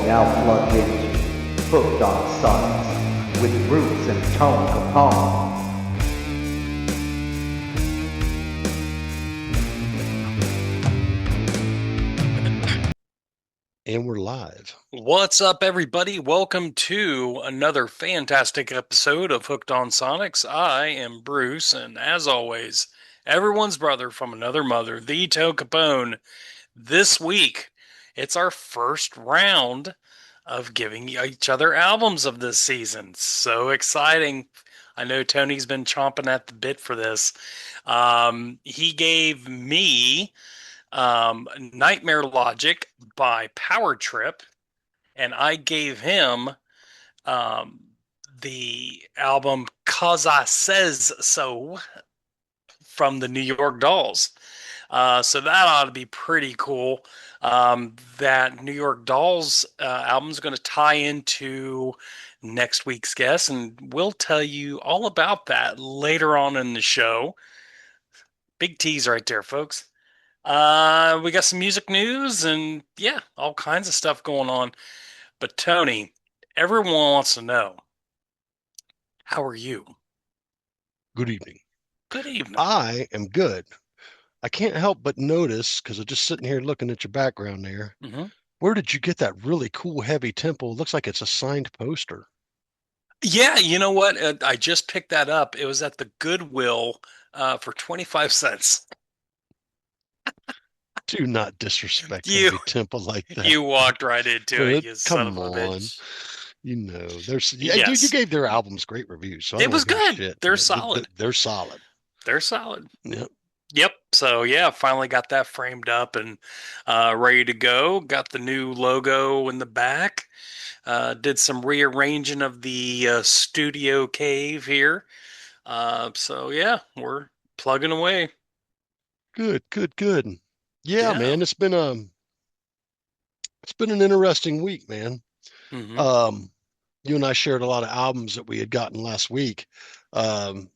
now plunge into Hooked on Sonics with Roots and Tone Capone. And we're live. What's up, everybody? Welcome to another fantastic episode of Hooked on Sonics. I am Bruce, and as always, everyone's brother from another mother, the Toe Capone. This week, it's our first round of giving each other albums of this season. So exciting. I know Tony's been chomping at the bit for this. He gave me Nightmare Logic by Power Trip, and I gave him um, the album "Cause I Says So" from the New York Dolls. So that ought to be pretty cool. That New York Dolls album is going to tie into next week's guest, and we'll tell you all about that later on in the show. Big tease right there, folks. We got some music news and yeah, all kinds of stuff going on. But Tony, everyone wants to know, how are you? Good evening. Good evening. I am good. I can't help but notice, because I'm just sitting here looking at your background there. hmm Where did you get that really cool heavy tempo? It looks like it's a signed poster. Yeah, you know what? I just picked that up. It was at the Goodwill for 25 cents. Do not disrespect You heavy tempo like that. you walked right into it, But you son come of a on. bitch. There's yeah, dude, you Yes, gave their albums great reviews, so I it don't was want to hear good. shit. They're solid. They're solid. They're solid. Yep. Yep. So yeah, finally got that framed up and ready to go. Got the new logo in the back. Did some rearranging of the studio cave here. So yeah, we're plugging away. Good, good, good. Yeah, Yeah. man, it's been an interesting week, man. hmm Um, you and I shared a lot of albums that we had gotten last week. Um,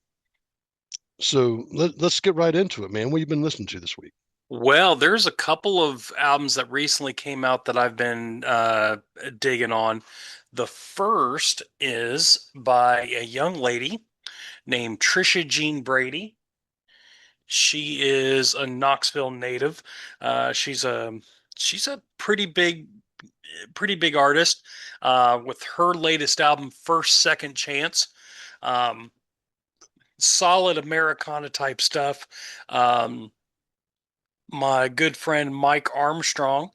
so let's get right into it, man. What have you been listening to this week? Well, there's a couple of albums that recently came out that I've been digging on. The first is by a young lady named Trisha Jean Brady. She is a Knoxville native. She's a pretty big artist. With her latest album, First Second Chance, um, solid Americana type stuff. Um, my good friend Mike Armstrong,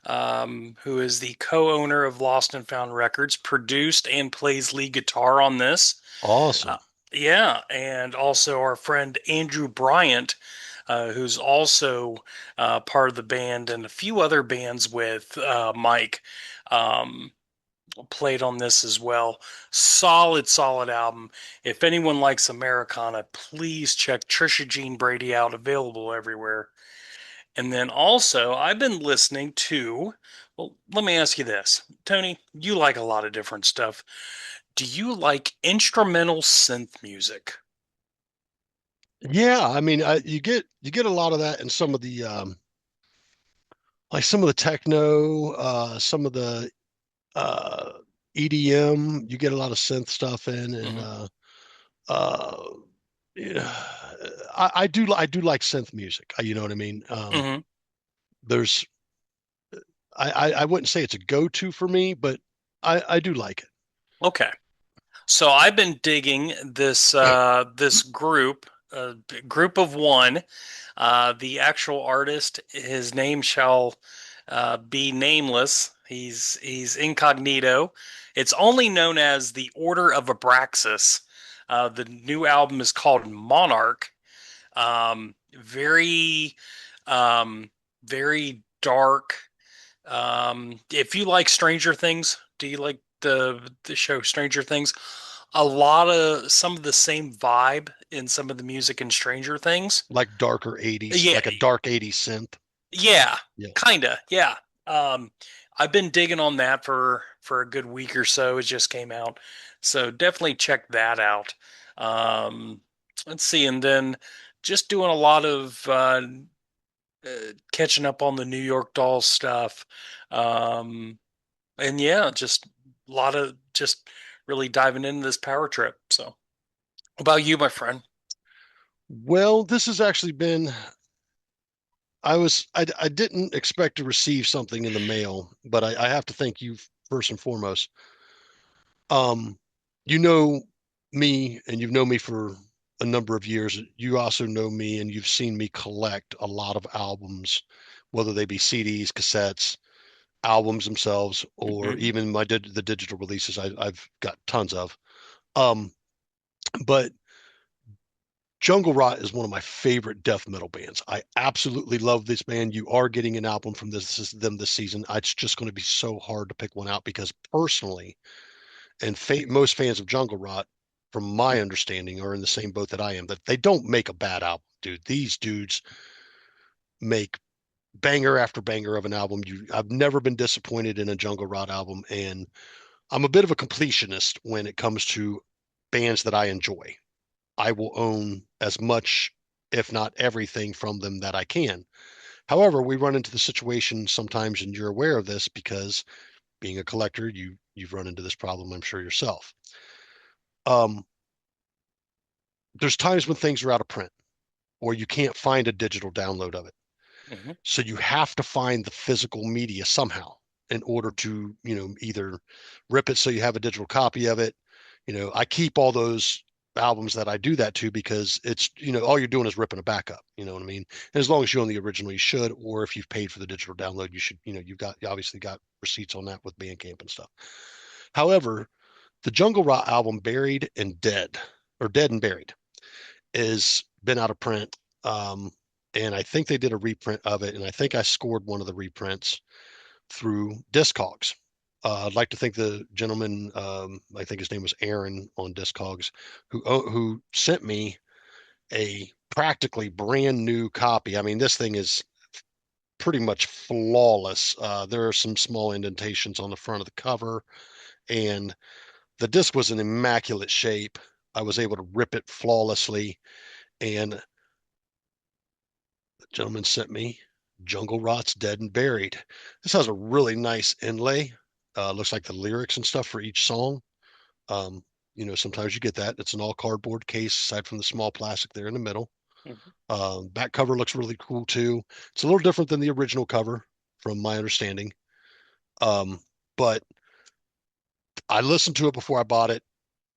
who is the co-owner of Lost and Found Records, produced and plays lead guitar on this. Uh, Awesome. yeah, and also our friend Andrew Bryant, who's also part of the band and a few other bands with Mike, um, played on this as well. Solid, solid album. If anyone likes Americana, please check Trisha Jean Brady out, available everywhere. And then also, I've been listening to, well, let me ask you this. Tony, you like a lot of different stuff. Do you like instrumental synth music? Yeah, I mean, you get a lot of that in some of the like some of the techno, some of the uh EDM. You get a lot of synth stuff in, and hmm uh, yeah, I do like synth music. You know what I mean? hmm There's I wouldn't say it's a go-to for me, but I do like Okay. So I've been digging it. this group of one. The actual artist, his name shall be nameless. He's incognito. It's only known as the Order of Abraxas. The new album is called Monarch. Very, very dark. If you like Stranger Things, do you like the show Stranger Things? A lot of some of the same vibe in some of the music in Stranger Things. Like darker 80s, Yeah, like a dark 80s synth. yeah, Yeah. kinda, yeah. Um, I've been digging on that for a good week or so. It just came out, so definitely check that out. Um, let's see, and then just doing a lot of catching up on the New York Dolls stuff. Um, And yeah, just a lot of just really diving into this power trip. So, what about you, my friend? Well, this has actually been, I didn't expect to receive something in the mail, but I have to thank you first and foremost. Um, you know me and you've known me for a number of years. You also know me and you've seen me collect a lot of albums, whether they be CDs, cassettes, albums themselves, or Hmm. even the digital releases. I've got tons of. Um, but Jungle Rot is one of my favorite death metal bands. I absolutely love this band. You are getting an album from them this season. It's just going to be so hard to pick one out because personally, and most fans of Jungle Rot, from my understanding, are in the same boat that I am. That they don't make a bad album, dude. These dudes make banger after banger of an album. I've never been disappointed in a Jungle Rot album, and I'm a bit of a completionist when it comes to bands that I enjoy. I will own as much, if not everything, from them that I can. However, we run into the situation sometimes, and you're aware of this because being a collector, you've run into this problem, I'm sure yourself. Um, there's times when things are out of print or you can't find a digital download of it. Hmm. So you have to find the physical media somehow in order to, either rip it so you have a digital copy of it. I keep all those albums that I do that to because it's, all you're doing is ripping a backup. You know what I mean? And as long as you own the original, you should, or if you've paid for the digital download, you should, you obviously got receipts on that with Bandcamp and stuff. However, the Jungle Rot album Buried and Dead, or Dead and Buried, is been out of print. Um, and I think they did a reprint of it, and I think I scored one of the reprints through Discogs. I'd like to thank the gentleman, I think his name was Aaron on Discogs, who sent me a practically brand new copy. I mean, this thing is pretty much flawless. There are some small indentations on the front of the cover, and the disc was in immaculate shape. I was able to rip it flawlessly, and the gentleman sent me Jungle Rot's Dead and Buried. This has a really nice inlay. Looks like the lyrics and stuff for each song. Um, sometimes you get that. It's an all cardboard case, aside from the small plastic there in the middle. Hmm. Back cover looks really cool too. It's a little different than the original cover, from my understanding. But I listened to it before I bought it.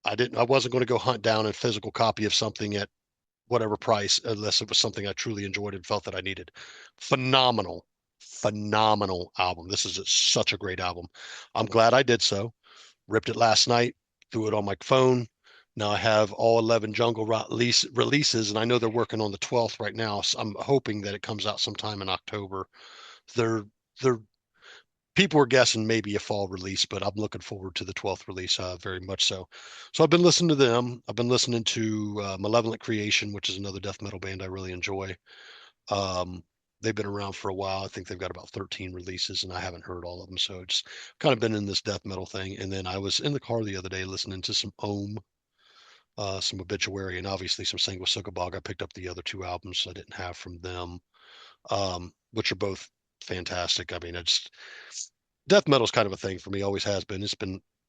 I wasn't going to go hunt down a physical copy of something at whatever price unless it was something I truly enjoyed and felt that I needed. Phenomenal, phenomenal album. This is such a great album. I'm glad I did so. Ripped it last night, threw it on my phone. Now I have all 11 Jungle Rot releases, and I know they're working on the 12th right now. So I'm hoping that it comes out sometime in October. They're people were guessing maybe a fall release, but I'm looking forward to the 12th release very much so. So I've been listening to them. I've been listening to Malevolent Creation, which is another death metal band I really enjoy. Um, they've been around for a while. I think they've got about 13 releases, and I haven't heard all of them. So it's kind of been in this death metal thing. And then I was in the car the other day listening to some Ohm, some Obituary, and obviously some Sanguisugabog. I picked up the other two albums I didn't have from them, which are both fantastic. I mean, it's death metal is kind of a thing for me, always has been.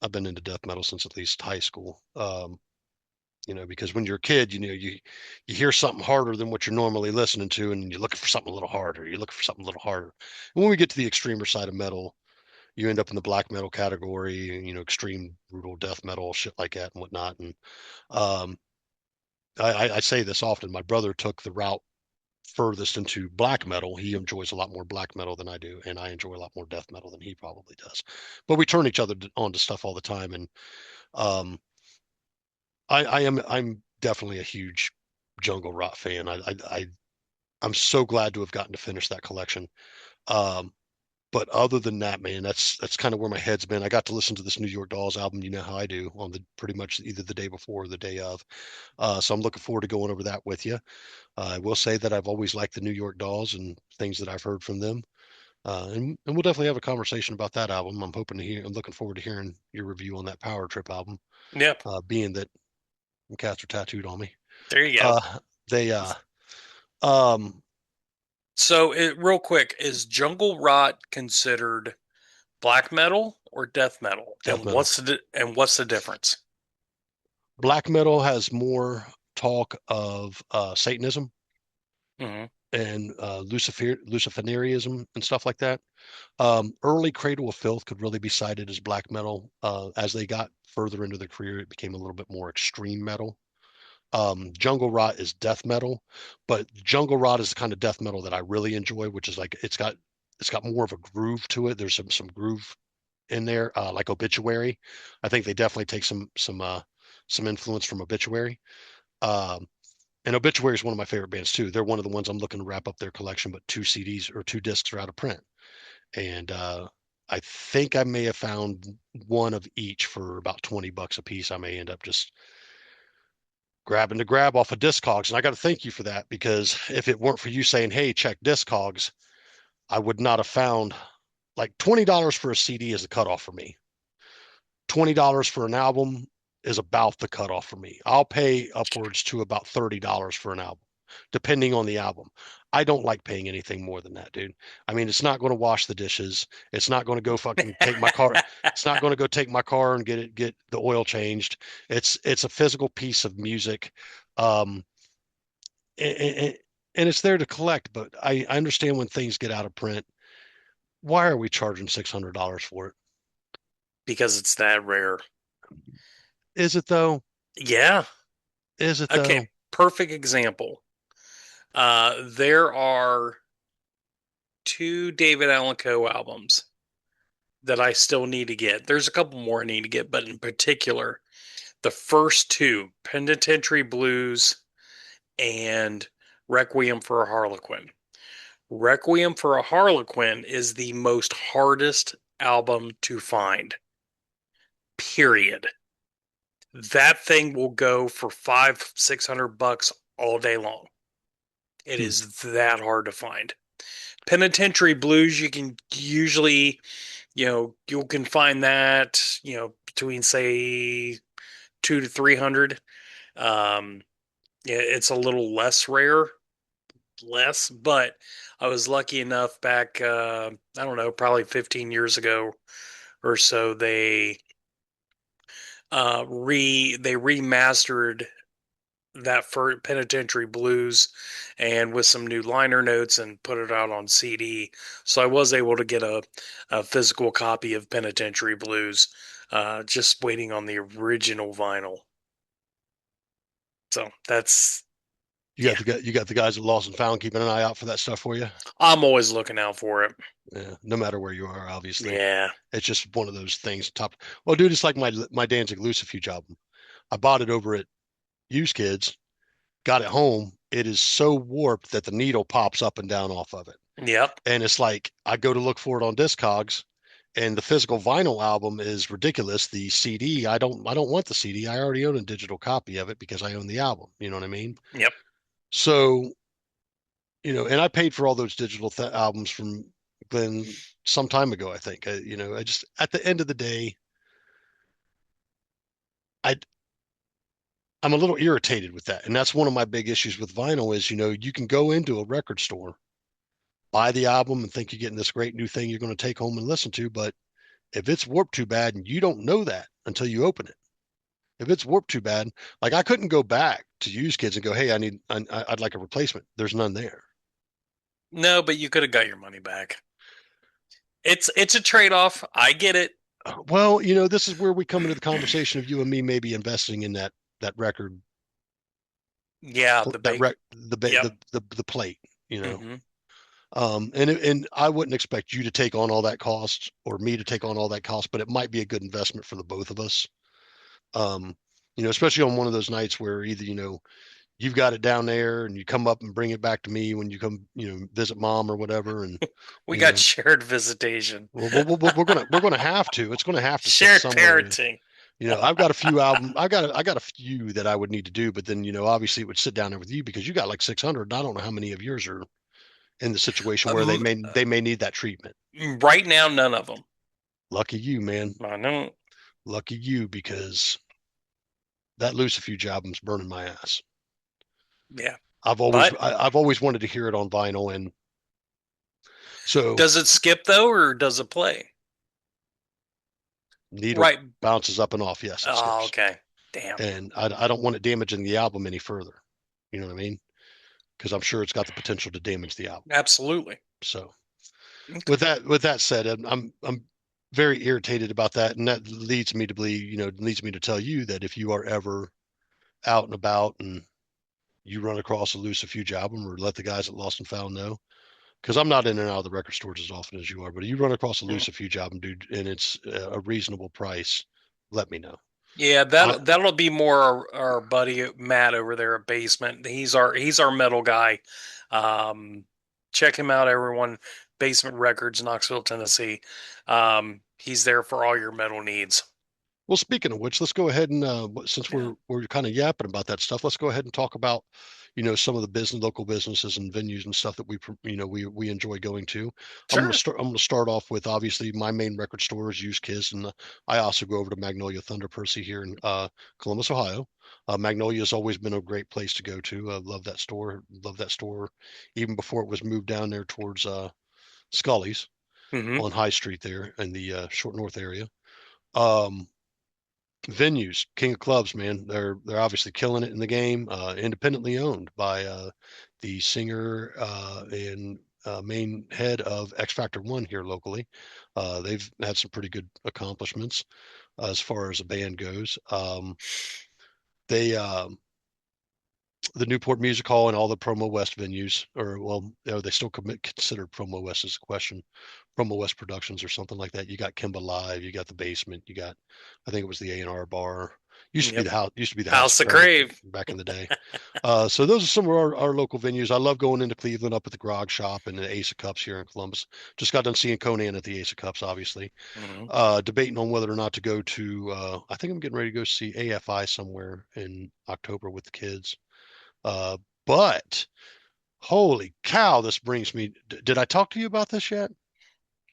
I've been into death metal since at least high school. Because when you're a kid, you hear something harder than what you're normally listening to, and you're looking for something a little harder. You're looking for something a little harder. And when we get to the extremer side of metal, you end up in the black metal category, extreme brutal death metal, shit like that and whatnot. And um, I say this often. My brother took the route furthest into black metal. He enjoys a lot more black metal than I do, and I enjoy a lot more death metal than he probably does. But we turn each other on to stuff all the time, and um, I'm definitely a huge Jungle Rot fan. I'm so glad to have gotten to finish that collection. Um, but other than that, man, that's kind of where my head's been. I got to listen to this New York Dolls album. You know how I do on the pretty much either the day before or the day of. So I'm looking forward to going over that with you. I will say that I've always liked the New York Dolls and things that I've heard from them. And we'll definitely have a conversation about that album. I'm looking forward to hearing your review on that Power Trip album, Yep. being that cats are tattooed on me. There you go. Uh, they, um, So, real quick, is Jungle Rot considered black metal or death metal? Death And metal. what's the difference? Black metal has more talk of Satanism Hmm. and Luciferianism and stuff like that. Early Cradle of Filth could really be cited as black metal. As they got further into their career, it became a little bit more extreme metal. Jungle Rot is death metal, but Jungle Rot is the kind of death metal that I really enjoy, which is like it's got more of a groove to it. There's some groove in there, like Obituary. I think they definitely take some influence from Obituary. Um, and Obituary is one of my favorite bands too. They're one of the ones I'm looking to wrap up their collection, but two CDs or two discs are out of print. And I think I may have found one of each for about $20 a piece. I may end up just grabbing the grab off of Discogs. And I got to thank you for that, because if it weren't for you saying, hey, check Discogs, I would not have found, like, $20 for a CD is a cutoff for me. $20 for an album is about the cutoff for me. I'll pay upwards to about $30 for an album, depending on the album. I don't like paying anything more than that, dude. I mean, it's not going to wash the dishes. It's not going to go fucking take my car. It's not going to go take my car and get the oil changed. It's a physical piece of music. Um, and, and it's there to collect, but I understand when things get out of print. Why are we charging $600 for it? Because it's that rare. Is it though? Yeah. Is it Okay. though? Perfect example. There are two David Allan Coe albums that I still need to get. There's a couple more I need to get, but in particular, the first two, Penitentiary Blues and Requiem for a Harlequin. Requiem for a Harlequin is the most hardest album to find. Period. That thing will go for 500-600 bucks all day long. It Hmm. is that hard to find. Penitentiary Blues, you can usually, you can find that, between say 200 to 300. Yeah, it's a little less rare, but I was lucky enough back, I don't know, probably 15 years ago or so, they remastered that for Penitentiary Blues and with some new liner notes and put it out on CD. So I was able to get a physical copy of Penitentiary Blues, just waiting on the original vinyl. So that's, yeah, You got the guys at Lost and Found keeping an eye out for that stuff for you. I'm always looking out for it. Yeah, no matter where you are, obviously. Yeah. It's just one of those things. Well, dude, it's like my Danzig Lucifuge album. I bought it over at Used Kids, got it home. It is so warped that the needle pops up and down off of it. Yep. And it's like I go to look for it on Discogs, and the physical vinyl album is ridiculous. The CD, I don't want the CD. I already own a digital copy of it because I own the album. You know what I mean? Yep. So, and I paid for all those digital albums from Glenn some time ago, I think. I just, at the end of the day, I I'm a little irritated with that. And that's one of my big issues with vinyl is, you can go into a record store, buy the album and think you're getting this great new thing you're going to take home and listen to, but if it's warped too bad and you don't know that until you open it. If it's warped too bad, like I couldn't go back to Used Kids and go, "Hey, I'd like a replacement." There's none there. No, but you could have got your money back. It's a trade-off. I get it. Well, this is where we come into the conversation of you and me maybe investing in that record, Yeah, the that big. Yep. the plate, you know. Hmm. And I wouldn't expect you to take on all that cost or me to take on all that cost, but it might be a good investment for the both of us. Um, especially on one of those nights where either, you've got it down there and you come up and bring it back to me when you come, visit mom or whatever. And, We you got know, shared visitation. we're gonna have to. It's gonna have to sit Shared somewhere. parenting. I've got a few albums. I got a few that I would need to do, but then obviously it would sit down there with you because you got like 600. I don't know how many of yours are in the situation where they Um, may need that treatment. right now, none of them. Lucky you, man. I know. Lucky you, because that Lucifuge album's burning my ass. Yeah, I've always but I've always wanted to hear it on vinyl, and so does it skip though, or does it play? needle Right. bounces up and off. Yes, it Oh, skips. okay. Damn. And I don't want it damaging the album any further. You know what I mean? Because I'm sure it's got the potential to damage the album. Absolutely. So Okay. with that said, I'm very irritated about that, and that leads me to believe, leads me to tell you that if you are ever out and about and you run across a Loose Fuge album, or let the guys at Lost and Found know, because I'm not in and out of the record stores as often as you are, but if you run across a Loose Fuge album, dude, and it's a reasonable price, let me know. Yeah, I, that'll be more our buddy Matt over there at Basement. He's our metal guy. Um, check him out, everyone. Basement Records, Knoxville, Tennessee. He's there for all your metal needs. Well, speaking of which, let's go ahead and since Yeah. we're kind of yapping about that stuff, let's go ahead and talk about some of the local businesses and venues and stuff that we enjoy going to. Sure. I'm gonna start off with, obviously, my main record store is Used Kids, and I also go over to Magnolia Thunder Percy here in Columbus, Ohio. Magnolia has always been a great place to go to. I love that store. Love that store even before it was moved down there towards Scully's Hmm. on High Street there in the Short North area. Um, Venues, King of Clubs, man. They're obviously killing it in the game. Independently owned by the singer and main head of X Factor One here locally. They've had some pretty good accomplishments as far as a band goes. They The Newport Music Hall and all the Promo West venues, or, well, they still consider Promo West as a question. Promo West Productions or something like that. You got Kimba Live, you got the Basement, you got, I think it was the A&R Bar. Yep. Used to be the House House of of Crane Crave. back in the day. So those are some of our local venues. I love going into Cleveland up at the Grog Shop and the Ace of Cups here in Columbus. Just got done seeing Conan at the Ace of Cups, obviously. Hmm. Debating on whether or not to go to, I think I'm getting ready to go see AFI somewhere in October with the kids. Uh, but holy cow, this brings me. Did I talk to you about this yet?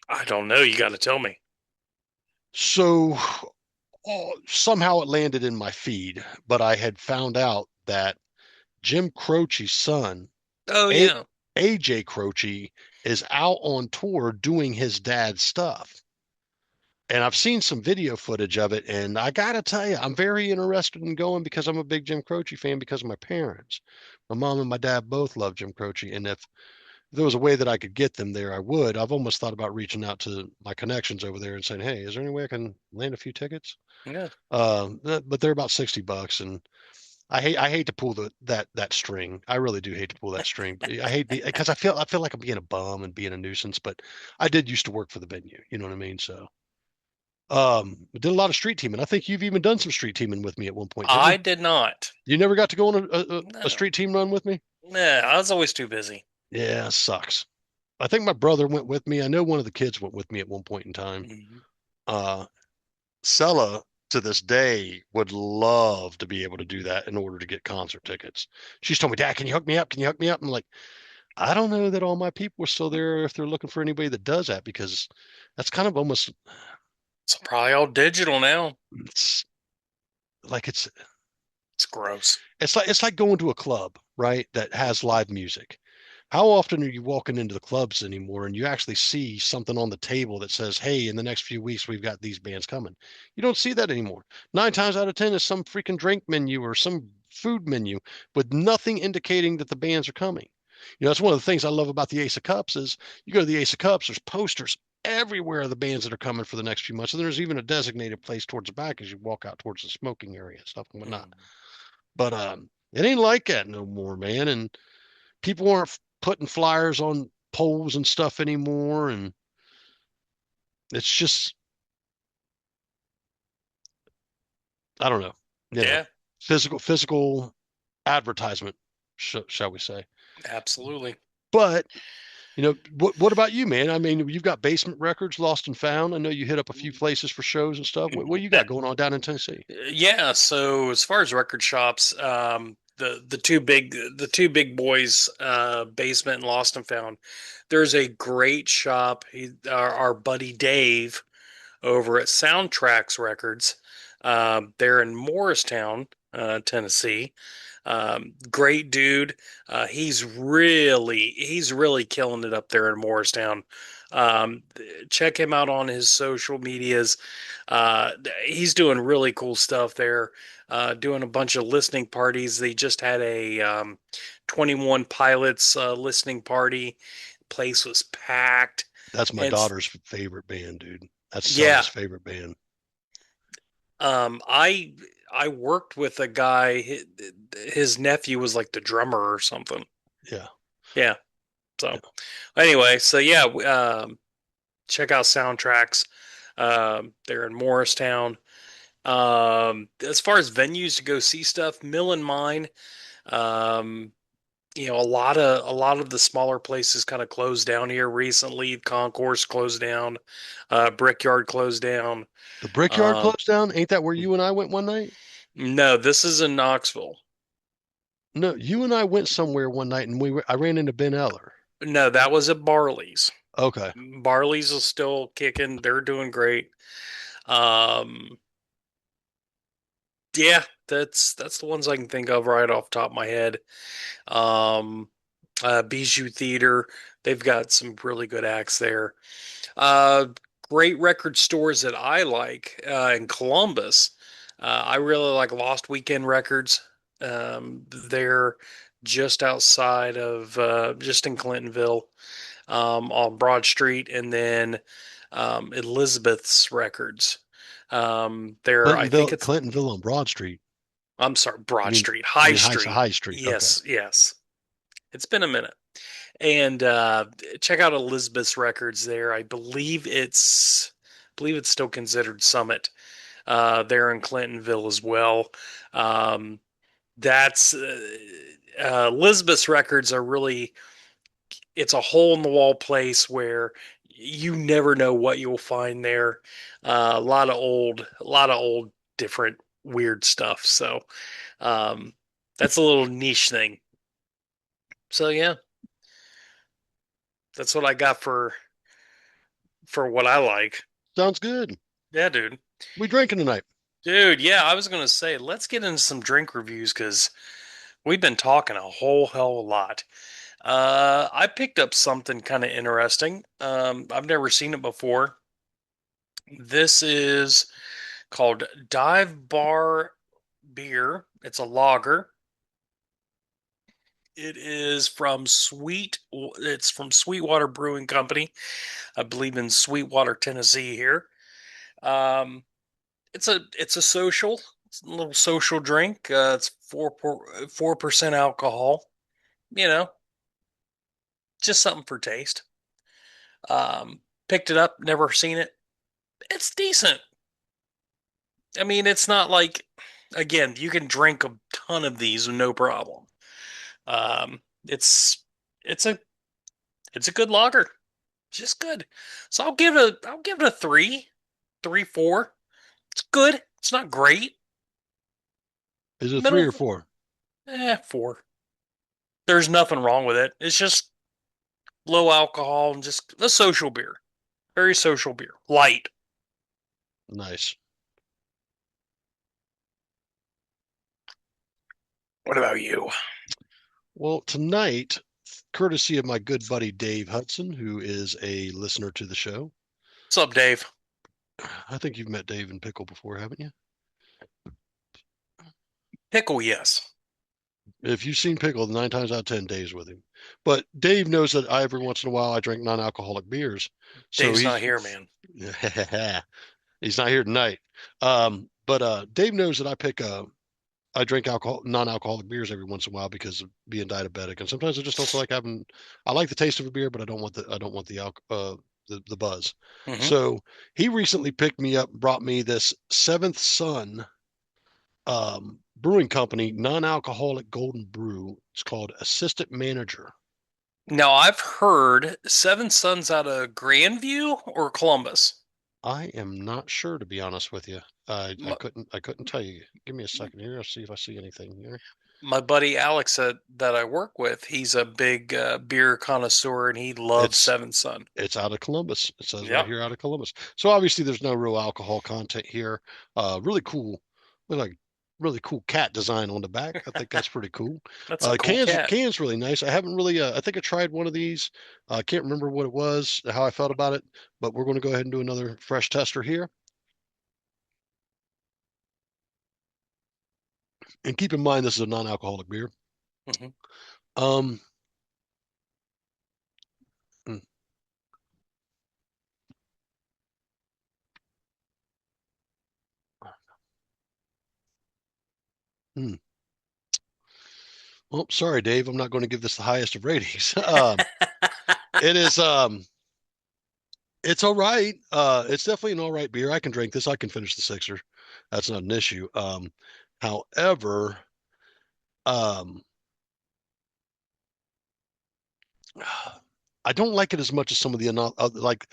I don't know. You got to tell me. So, somehow it landed in my feed, but I had found out that Jim Croce's son, Oh A- yeah. AJ Croce, is out on tour doing his dad's stuff. And I've seen some video footage of it, and I gotta tell you, I'm very interested in going because I'm a big Jim Croce fan because of my parents. My mom and my dad both love Jim Croce, and if there was a way that I could get them there, I would. I've almost thought about reaching out to my connections over there and saying, "Hey, is there any way I can land a few tickets?" Yeah. But they're about $60, and I hate to pull that string. I really do hate to pull that string. I hate because I feel like I'm being a bum and being a nuisance. But I did used to work for the venue. You know what I mean? So did a lot of street teaming. I think you've even done some street teaming with me at one point, didn't you? I did not. You never got to go on a No. street team run with me? Nah, I was always too busy. Yeah, sucks. I think my brother went with me. I know one of the kids went with me at one point in time. Mhm. Uh, Sella, to this day, would love to be able to do that in order to get concert tickets. She's told me, "Dad, can you hook me up? Can you hook me up?" I'm like, I don't know that all my people are still there if they're looking for anybody that does that, because that's kind of almost, It's probably all digital now. it's like It's gross. it's like going to a club, right? That has live music. How often are you walking into the clubs anymore and you actually see something on the table that says, "Hey, in the next few weeks, we've got these bands coming"? You don't see that anymore. 9 times out of 10 is some freaking drink menu or some food menu with nothing indicating that the bands are coming. That's one of the things I love about the Ace of Cups is you go to the Ace of Cups, there's posters everywhere of the bands that are coming for the next few months. And there's even a designated place towards the back as you walk out towards the smoking area and stuff and whatnot. Mm. But it ain't like that no more, man. And people aren't putting flyers on poles and stuff anymore, and it's just, I don't know, Yeah, physical advertisement, shall we say. absolutely. But what about you, man? I mean, you've got Basement Records, Lost and Found. I know you hit up a few places for shows and stuff. What you got going on down in Tennessee? Yeah, so as far as record shops, the two big boys, Basement and Lost and Found. There's a great shop. Our buddy Dave over at Soundtracks Records. They're in Morristown, Tennessee. Great dude. He's really killing it up there in Morristown. Um, Check him out on his social medias. Uh, he's doing really cool stuff there. Doing a bunch of listening parties. They just had a 21 Pilots listening party. Place was packed. That's my And daughter's favorite band, dude. That's yeah, Sonny's favorite band. I worked with a guy. His nephew was like the drummer or something. Yeah. Yeah. So Yeah. anyway, so yeah, check out Soundtracks. They're in Morristown. As far as venues to go see stuff, Mill and Mine. Um, a lot of the smaller places kind of closed down here recently. Concourse closed down. Brickyard closed down. The Brickyard Um, closed down. Ain't that where you and I went one night? no, this is in Knoxville. No, you and I went somewhere one night and I ran into Ben Eller. No, that was at Barley's. Okay. Barley's is still kicking. They're doing great. Um, yeah, that's the ones I can think of right off the top of my head. Um, Bijou Theater, they've got some really good acts there. Uh, Great record stores that I like in Columbus. I really like Lost Weekend Records. They're just outside of just in Clintonville, on Broad Street, and then Elizabeth's Records. I think it's, Clintonville on Broad Street. I'm sorry, You Broad mean Street, you High mean Street. High Street? Okay. Yes, yes. It's been a minute. And check out Elizabeth's Records there. I believe it's still considered Summit there in Clintonville as well. Um, that's Elizabeth's Records are really, it's a hole in the wall place where you never know what you'll find there. A lot of old, different weird stuff. So um, that's a little niche thing. So yeah, that's what I got for what I like. Sounds good. Yeah, dude. We drinking tonight. Dude, yeah, I was gonna say let's get into some drink reviews because we've been talking a whole hell of a lot. I picked up something kind of interesting. I've never seen it before. This is called Dive Bar Beer. It's a lager. It's from Sweetwater Brewing Company, I believe in Sweetwater, Tennessee here. Um, it's a social, it's a little social drink. It's 4% alcohol. You know, just something for taste. Picked it up, never seen it. It's decent. I mean, it's not like, again, you can drink a ton of these with no problem. It's a it's a good lager, just good. So I'll give it a three, 4. It's good. It's not great. Is it three Middle, or four? 4. There's nothing wrong with it. It's just low alcohol and just a social beer. Very social beer. Light. Nice. What about you? Well, tonight, courtesy of my good buddy Dave Hudson, who is a listener to the show. What's up, Dave? I think you've met Dave and Pickle before, haven't you? Pickle, yes. If you've seen Pickle, 9 times out of 10, Dave's with him. But Dave knows that every once in a while I drink non-alcoholic beers. So Dave's not here, man. he's not here tonight. But Dave knows that I drink non-alcoholic beers every once in a while because of being diabetic, and sometimes I just don't feel like having. I like the taste of a beer, but I don't want the buzz. Hmm. So he recently picked me up, brought me this Seventh Son brewing company non-alcoholic golden brew. It's called Assistant Manager. Now I've heard Seven Sons out of Grandview or Columbus. I am not sure, to be honest with you. My, I couldn't tell you. Give me a second here. I'll see if I see anything here. my buddy Alex that I work with, he's a big beer connoisseur and he loves It's Seven Son. It's out of Columbus. It says right Yeah. here out of Columbus. So obviously there's no real alcohol content here. Really cool. Look like really cool cat design on the back. I think that's pretty cool. That's a cool Cans cat. cans really nice. I haven't really. I think I tried one of these. I can't remember what it was, how I felt about it, but we're going to go ahead and do another fresh tester here. And keep in mind this is a non-alcoholic beer. Hmm. Um, mm, mm. Well, sorry, Dave. I'm not going to give this the highest of ratings. It is. It's all right. It's definitely an all right beer. I can drink this. I can finish the sixer. That's not an issue. However, um, I don't like it as much as some of the like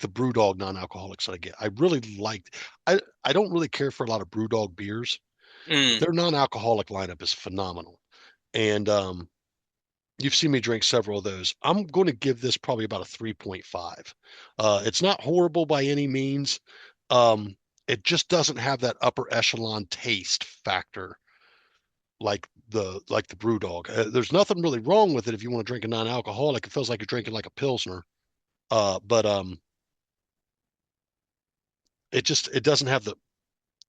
the BrewDog non-alcoholics that I get. I really liked. I don't really care for a lot of BrewDog beers, but Mm, their non-alcoholic lineup is phenomenal. And you've seen me drink several of those. I'm going to give this probably about a 3.5. It's not horrible by any means. Um, it just doesn't have that upper echelon taste factor like the BrewDog. There's nothing really wrong with it if you want to drink a non-alcoholic. It feels like you're drinking like a pilsner. But it doesn't have the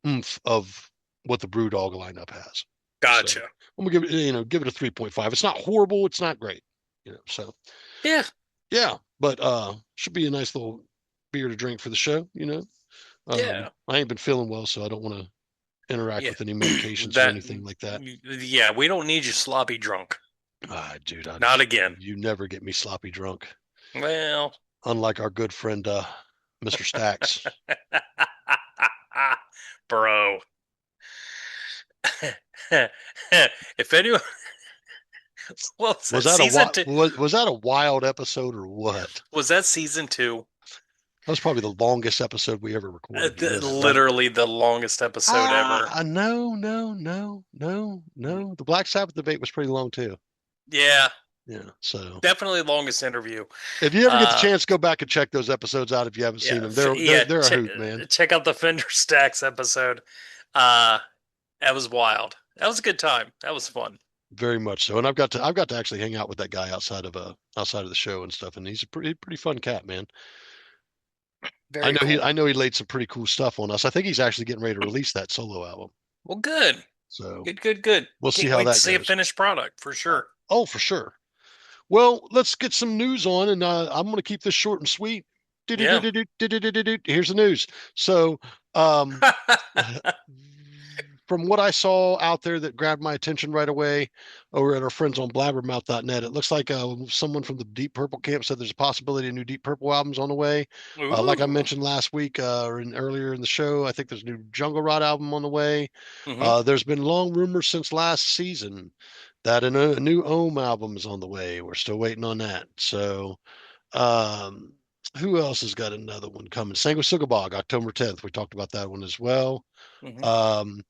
oomph of what the BrewDog lineup has. So gotcha. I'm gonna give it a 3.5. It's not horrible. It's not great. So Yeah, yeah, but should be a nice little beer to drink for the show. yeah, I ain't been feeling well, so I don't want to interact yeah. with any medications or That, anything like that. yeah, we don't need you sloppy drunk. Ah, dude, Not again. you never get me sloppy drunk. Well, Unlike our good friend, Mr. Stacks. bro. If anyone, what was Was that that a season wild, two? was that a wild episode or what? Was that season two? That was probably the longest episode we ever recorded. You know that, right? Literally the longest episode ever. No, no, no, no, no. The Black Sabbath debate was pretty long too. Yeah, Yeah. So definitely longest interview. if you ever get the Uh, chance, go back and check those episodes out if you haven't seen yeah, them. They're a hoot, man. check out the Fender Stacks episode. Uh, that was wild. That was a good time. That was fun. Very much so. And I've got to actually hang out with that guy outside of the show and stuff. And he's a pretty fun cat, man. Very I cool. know he laid some pretty cool stuff on us. I think he's actually getting ready to release that solo album. Well, good. So Good, good, good. we'll see Can't how wait to that see a goes. finished product for sure. Oh, for sure. Well, let's get some news on, and I'm going to keep this short and sweet. Yeah. Here's the news. So, um, from what I saw out there that grabbed my attention right away over at our friends on blabbermouth.net, it looks like someone from the Deep Purple camp said there's a possibility of new Deep Purple albums on the way. Like I Ooh. mentioned last week or earlier in the show, I think there's a new Jungle Rot album on the way. Hmm. There's been long rumors since last season that a new Ohm album is on the way. We're still waiting on that. So, um, who else has got another one coming? Sanguisugabog, October 10th. We talked about that one as well. Hmm. Um,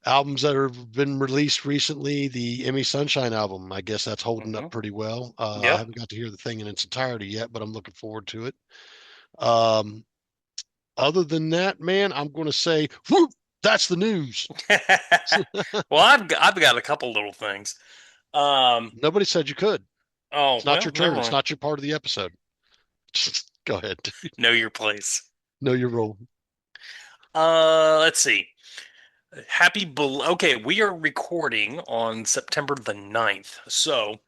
Albums that have been released recently, the Emmy Sunshine album, I guess that's holding up Hmm. pretty well. I Yep. haven't got to hear the thing in its entirety yet, but I'm looking forward to it. Um, Other than that, man, I'm going to say, whoop, that's the news. Well, I've got a couple little things. Um. Nobody said you could. Oh It's not well, your never turn. It's mind. not your part of the episode. Go ahead. Know your place. Know your role. Let's see. Okay, we are recording on September the 9th. So,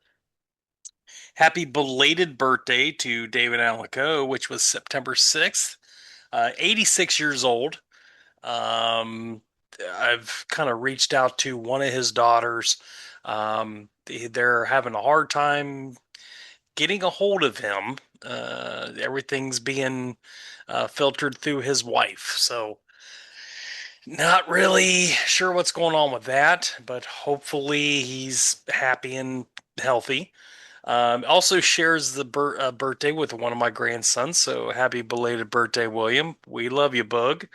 happy belated birthday to David Alico, which was September 6th. 86 years old. Um, I've kind of reached out to one of his daughters. They're having a hard time getting a hold of him. Everything's being filtered through his wife. So, not really sure what's going on with that, but hopefully he's happy and healthy. Also shares the birthday with one of my grandsons, so happy belated birthday, William. We love you, Bug.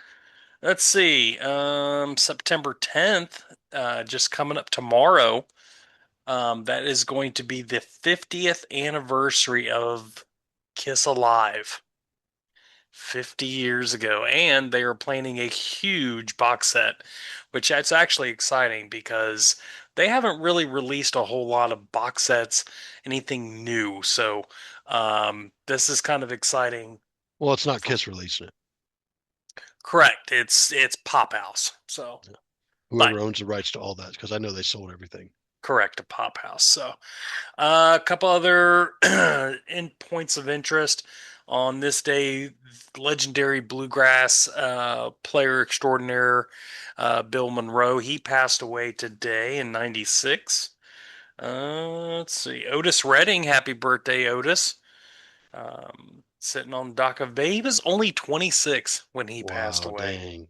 Let's see, September 10th, just coming up tomorrow. That is going to be the 50th anniversary of Kiss Alive. 50 years ago. And they are planning a huge box set, which that's actually exciting because they haven't really released a whole lot of box sets, anything new. So this is kind of exciting. Well, it's not Kiss releasing it. Correct. It's Pop House. So, Yeah. but Whoever owns the rights to all that, because I know they sold everything. correct, a Pop House. So a couple other in points of interest on this day: legendary bluegrass player extraordinaire Bill Monroe. He passed away today in '96. Let's see, Otis Redding. Happy birthday, Otis. Sitting on the dock of bay. He was only 26 when he passed Wow, away. dang.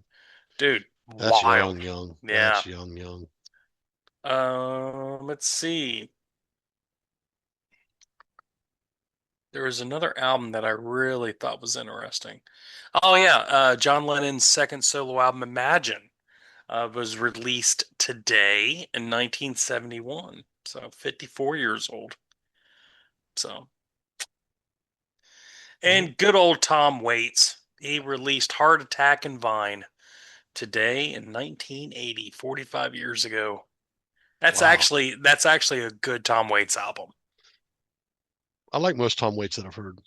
Dude, That's wild. young. Yeah. That's young. Let's see. There was another album that I really thought was interesting. Oh yeah, John Lennon's second solo album, Imagine, was released today in 1971. So 54 years old. So, Yeah. and good old Tom Waits, he released Heart Attack and Vine today in 1980, 45 years ago. Wow. That's actually a good Tom Waits album. I like most Tom Waits that I've heard.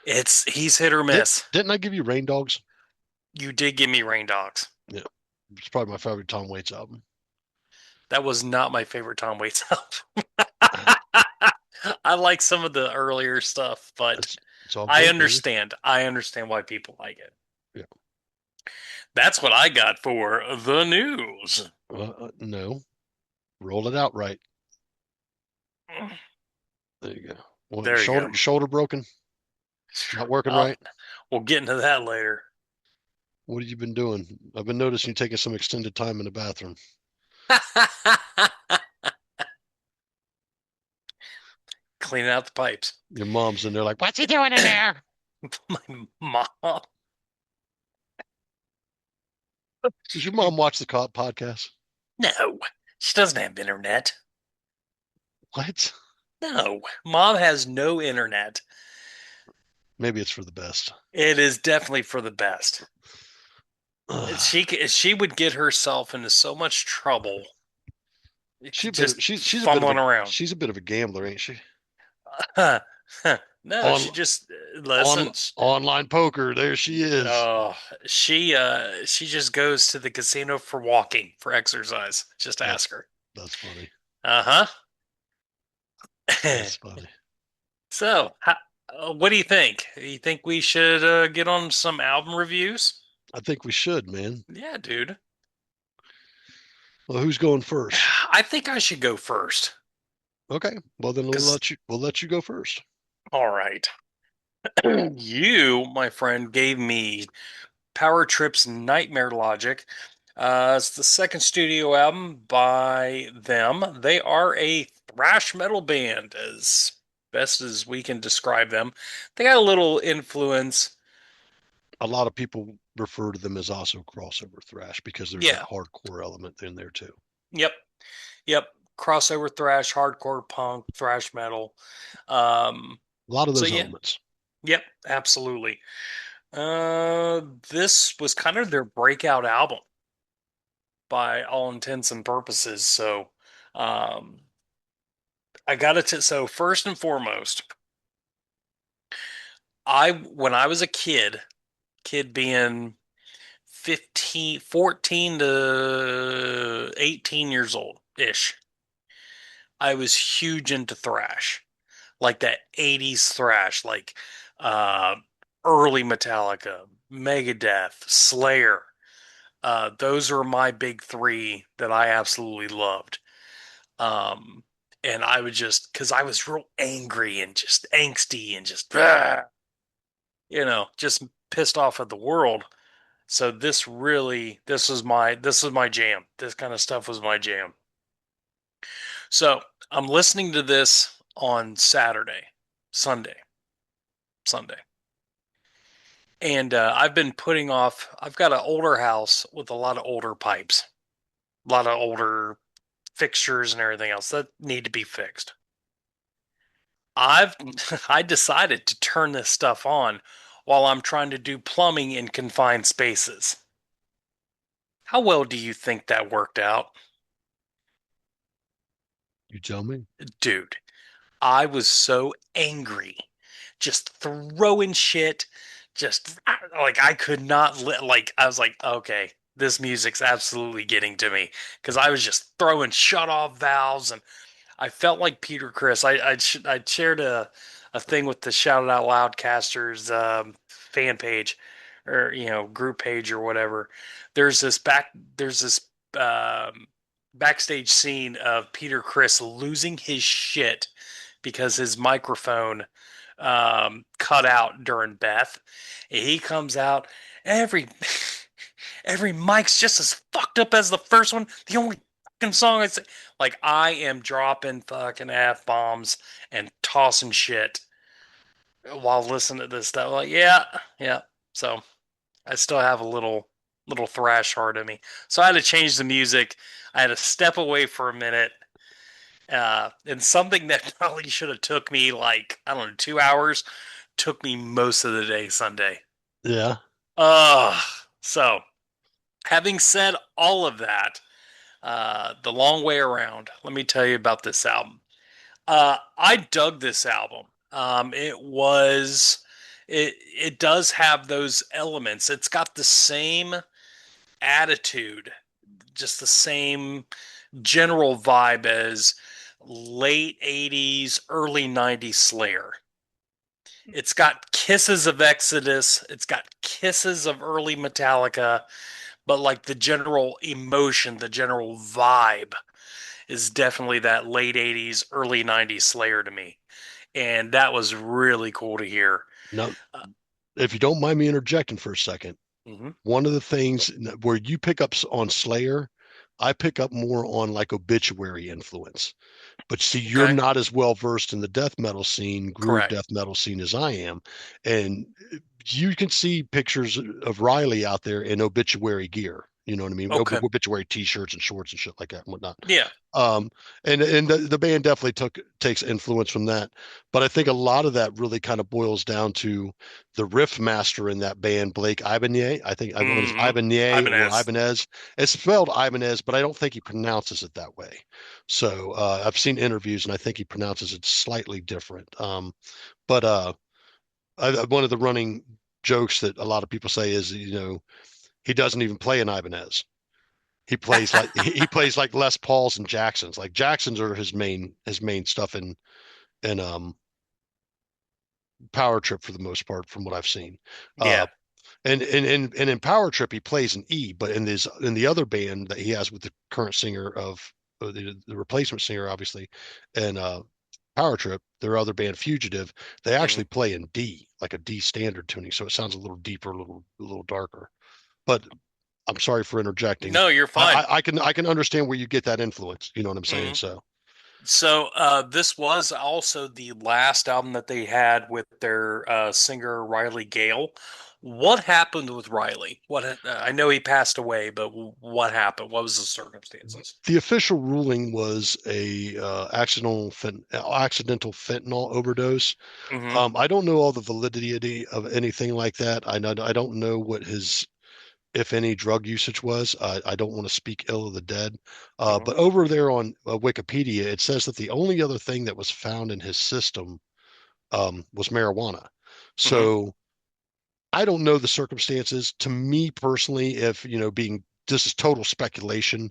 He's hit or miss. Didn't I give you Rain Dogs? You did give me Rain Dogs. Yeah. It's probably my favorite Tom Waits album. That was not my favorite Tom Waits album. I like some of the earlier stuff, but It's all I good, baby. understand. I understand why people like it. Yeah. That's what I got for the news. No. Roll it out right. There you go. What, There you go. shoulder broken? Not working Uh, right? we'll get into that later. What have you been doing? I've been noticing you taking some extended time in the bathroom. Cleaning out the pipes. Your mom's in there like, what's he doing in there? My mom. Does your mom watch the cop podcast? No, she doesn't have internet. What? No, mom has no internet. Maybe it's for the best. It is definitely for the best. Ugh. She would get herself into so much trouble just fumbling around. She's a bit of a gambler, ain't she? No, On she just listens. online poker, there she is. Oh, she just goes to the casino for walking, for exercise. Just ask her. That's funny. Uh-huh. That's funny. So, what do you think? You think we should get on some album reviews? I think we should, man. Yeah, dude. Well, who's going first? I think I should go first. Okay. Well, then Because, we'll let you go first. all right. You, my friend, gave me Power Trip's Nightmare Logic. It's the second studio album by them. They are a thrash metal band, as best as we can describe them. They got a little influence. A lot of people refer to them as also crossover thrash because there's that Yeah. hardcore element in there too. Yep. Yep. Crossover thrash, hardcore punk, thrash metal. Um, A lot of so those yeah. elements. Yep, absolutely. This was kind of their breakout album by all intents and purposes. So, um, I got it. So first and foremost, when I was a kid being 15, 14 to 18 years old ish, I was huge into thrash, like that 80s thrash, like uh, early Metallica, Megadeth, Slayer. Those are my big three that I absolutely loved. Um, and I would just, because I was real angry and just angsty and just, just pissed off at the world. So this was my jam. This kind of stuff was my jam. So I'm listening to this on Sunday. And I've got an older house with a lot of older pipes, a lot of older fixtures and everything else that need to be fixed. I've I decided to turn this stuff on while I'm trying to do plumbing in confined spaces. How well do you think that worked out? You tell me. Dude, I was so angry, just throwing shit, just like I could not like I was like, okay, this music's absolutely getting to me because I was just throwing shut off valves and I felt like Peter Chris. I shared a thing with the Shout It Out Loud casters fan page or group page or whatever. There's this um, backstage scene of Peter Chris losing his shit because his microphone cut out during Beth. He comes out every every mic's just as fucked up as the first one. The only fucking song is like I am dropping fucking F bombs and tossing shit while listening to this stuff. Like, yeah, yeah. So I still have a little thrash heart in me. So I had to change the music. I had to step away for a minute. And something that probably should have took me like, I don't know, 2 hours took me most of the day Sunday. Yeah. So having said all of that, the long way around, let me tell you about this album. I dug this album. It does have those elements. It's got the same attitude, just the same general vibe as late 80s, early 90s Slayer. It's got kisses of Exodus, it's got kisses of early Metallica, but like the general emotion, the general vibe is definitely that late 80s, early 90s Slayer to me. And that was really cool to hear. Now, if you don't mind me interjecting for a second, Mm-hmm. one of the things where you pick up on Slayer, I pick up more on like obituary influence. But see, you're Okay. not as well versed in the death metal scene, groove Correct. death metal scene as I am. And you can see pictures of Riley out there in obituary gear. You know what I mean? Okay. Obituary t-shirts and shorts and shit like that and whatnot. Yeah. Um, and the band definitely takes influence from that. But I think a lot of that really kind of boils down to the riff master in that band, Blake Ibanez. I think I don't know if it's Mm-hmm. Ibanez or Ibanez. Ibanez. It's spelled Ibanez, but I don't think he pronounces it that way. So I've seen interviews and I think he pronounces it slightly different. But one of the running jokes that a lot of people say is, he doesn't even play an Ibanez. He plays like Les Pauls and Jacksons. Like Jacksons are his main stuff in Power Trip for the most part, from what I've seen. Yeah. And in Power Trip he plays an E, but in the other band that he has with the current singer of the replacement singer, obviously, and Power Trip, their other band Fugitive, they Mm-hmm. actually play in D, like a D standard tuning, so it sounds a little deeper, a little darker. But I'm sorry for interjecting. No, you're I, fine. I, I can I can understand where you get that influence. You know what I'm saying? Mm-hmm. So So this was also the last album that they had with their singer Riley Gale. What happened with Riley? I know he passed away, but what happened? What was the circumstances? the official ruling was a accidental fentanyl overdose. Mm-hmm. I don't know all the validity of anything like that. I don't know what his, if any, drug usage was. I don't want to speak ill of the dead. Mm-hmm. But over there on Wikipedia, it says that the only other thing that was found in his system was marijuana. Mm-hmm. So I don't know the circumstances. To me personally, if this is total speculation,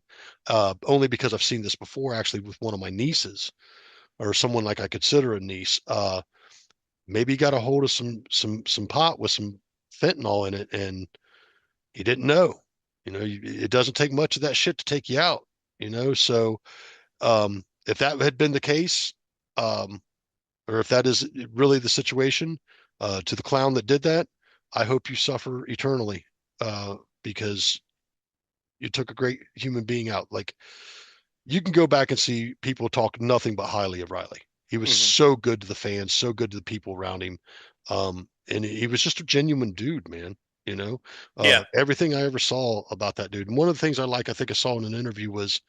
only because I've seen this before, actually, with one of my nieces or someone like I consider a niece. Maybe he got a hold of some pot with some fentanyl in it, and he didn't know. It doesn't take much of that shit to take you out. So if that had been the case, um, or if that is really the situation, to the clown that did that, I hope you suffer eternally, because you took a great human being out. Like, you can go back and see people talk nothing but highly of Riley. He was Mm-hmm. so good to the fans, so good to the people around him. And he was just a genuine dude, man. Yeah. Everything I ever saw about that dude. And one of the things I think I saw in an interview was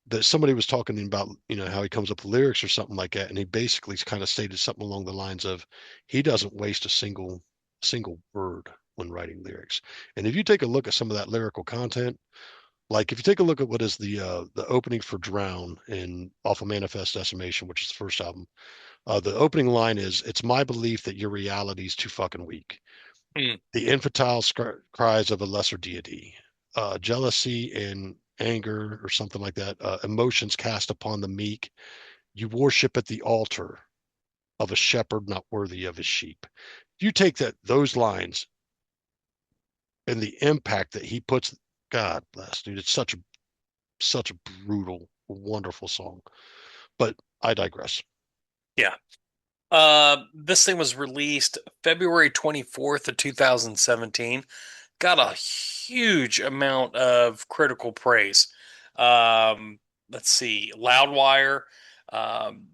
that somebody was talking about, how he comes up with lyrics or something like that. And he basically kind of stated something along the lines of, he doesn't waste a single a single word when writing lyrics. And if you take a look at some of that lyrical content, like if you take a look at what is the opening for Drown in off of Manifest Decimation, which is the first album, the opening line is, "It's my belief that your reality is too fucking weak." Mm. The infantile cries of a lesser deity, jealousy and anger or something like that, emotions cast upon the meek. You worship at the altar of a shepherd not worthy of his sheep. You take those lines and the impact that he puts. God bless, dude. It's such a brutal, wonderful song. But I digress. Yeah. This thing was released February 24th of 2017. Got a huge amount of critical praise. Let's see, Loudwire um,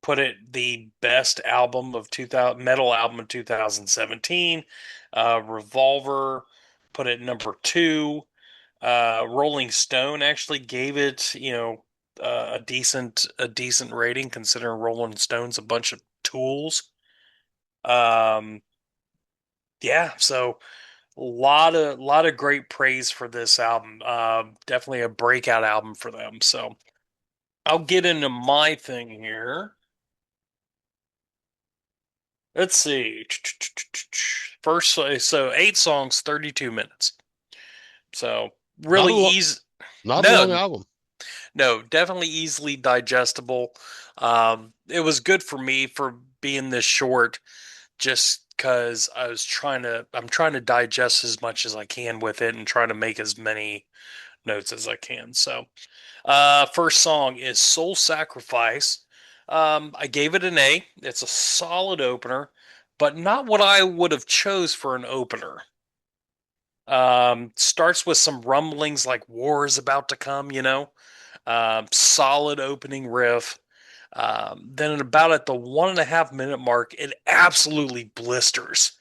put it the best album of 2000 metal album of 2017. Revolver put it number two. Rolling Stone actually gave it, a decent rating considering Rolling Stone's a bunch of tools. Um, yeah, so a lot of great praise for this album. Definitely a breakout album for them. So I'll get into my thing here. Let's see. First, so 8 songs, 32 minutes. So Not a really lo- easy. Not a long No, album. no, definitely easily digestible. It was good for me for being this short, just because I'm trying to digest as much as I can with it and trying to make as many notes as I can. So, first song is Soul Sacrifice. I gave it an A. It's a solid opener, but not what I would have chose for an opener. Starts with some rumblings like war is about to come, solid opening riff. Then at the 1.5 minute mark, it absolutely blisters.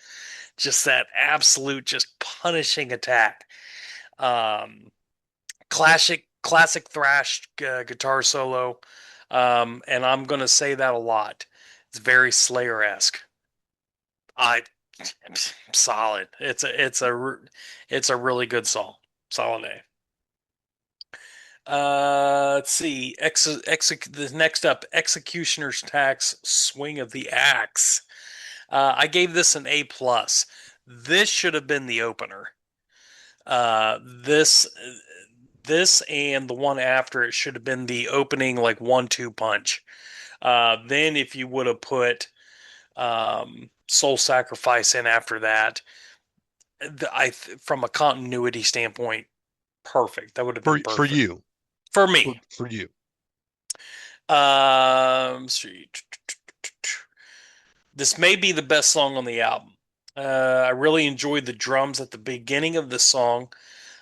Just that absolute, just punishing attack. Um, classic thrash guitar solo, and I'm gonna say that a lot. It's very Slayer-esque. I solid. It's a really good song. Solid A. Let's see. The next up, Executioner's Tax, Swing of the Axe. I gave this an A plus. This should have been the opener. This and the one after it should have been the opening like 1-2 punch. Then if you would have put Soul Sacrifice in after that, from a continuity standpoint, perfect. That would have been For perfect you. for me. For you. See. This may be the best song on the album. I really enjoyed the drums at the beginning of the song.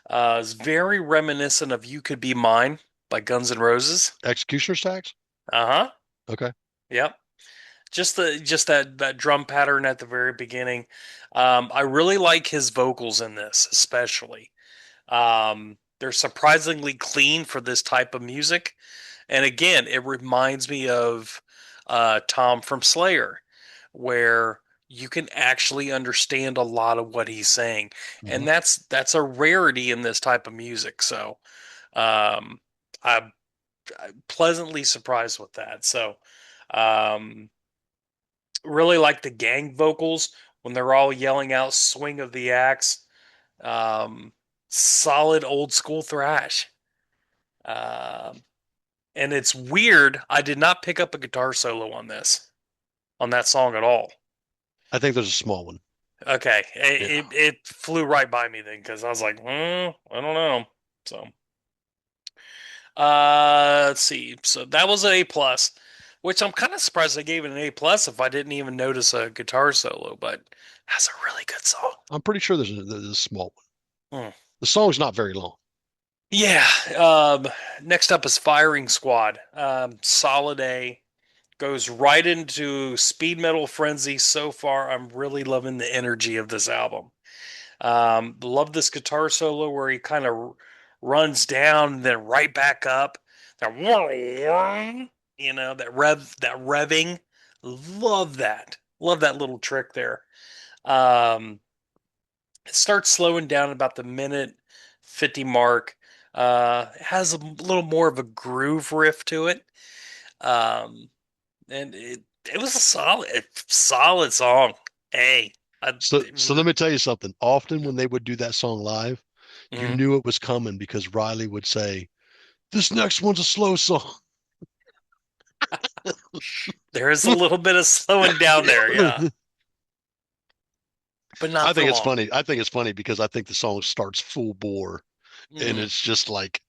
It's very reminiscent of "You Could Be Mine" by Guns N' Roses. Executioner's Tax? Uh-huh. Okay. Yep. Just that drum pattern at the very beginning. I really like his vocals in this, especially. They're surprisingly clean for this type of music. And again, it reminds me of Tom from Slayer, where you can actually understand a lot of what he's saying, and Mhm. that's a rarity in this type of music. So um, I'm pleasantly surprised with that. So um, really like the gang vocals when they're all yelling out "Swing of the Axe." Um, Solid old school thrash. Um, And it's weird. I did not pick up a guitar solo on that song at all. I think there's a small one. Okay, Yeah. it flew right by me then because I was like, I don't know. So, let's see. So that was an A plus, which I'm kind of surprised I gave it an A plus if I didn't even notice a guitar solo. But that's a really good song. I'm pretty sure there's a small one. Hmm. The song's not very long. Yeah. Next up is Firing Squad. Solid A. Goes right into speed metal frenzy. So far, I'm really loving the energy of this album. Love this guitar solo where he kind of runs down and then right back up. That that revving. Love that. Love that little trick there. Um, it starts slowing down about the minute 50 mark. It has a little more of a groove riff to it. Um, and it was a solid song. Hey, So let me tell you something. Often when they would do that song live, you mhm. knew it was coming because Riley would say, "This next one's a slow song." There is a little bit of slowing down there, yeah, but I not for think it's long. funny. I think it's funny because I think the song starts full bore and Mhm. it's just like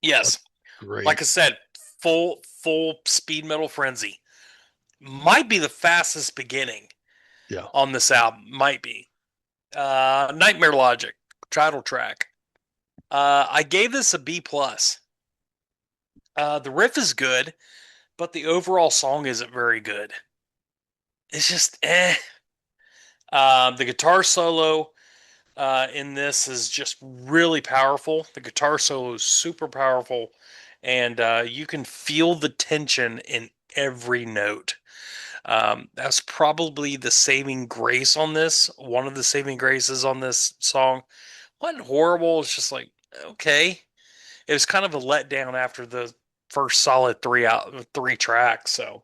Yes, like great. I said, full speed metal frenzy might be the fastest beginning Yeah. on this album. Might be Nightmare Logic title track. I gave this a B plus. The riff is good, but the overall song isn't very good. It's just eh. The guitar solo in this is just really powerful. The guitar solo is super powerful, and you can feel the tension in every note. That's probably the saving grace on this. One of the saving graces on this song. Wasn't horrible. It's just like okay. It was kind of a letdown after the first solid three tracks. So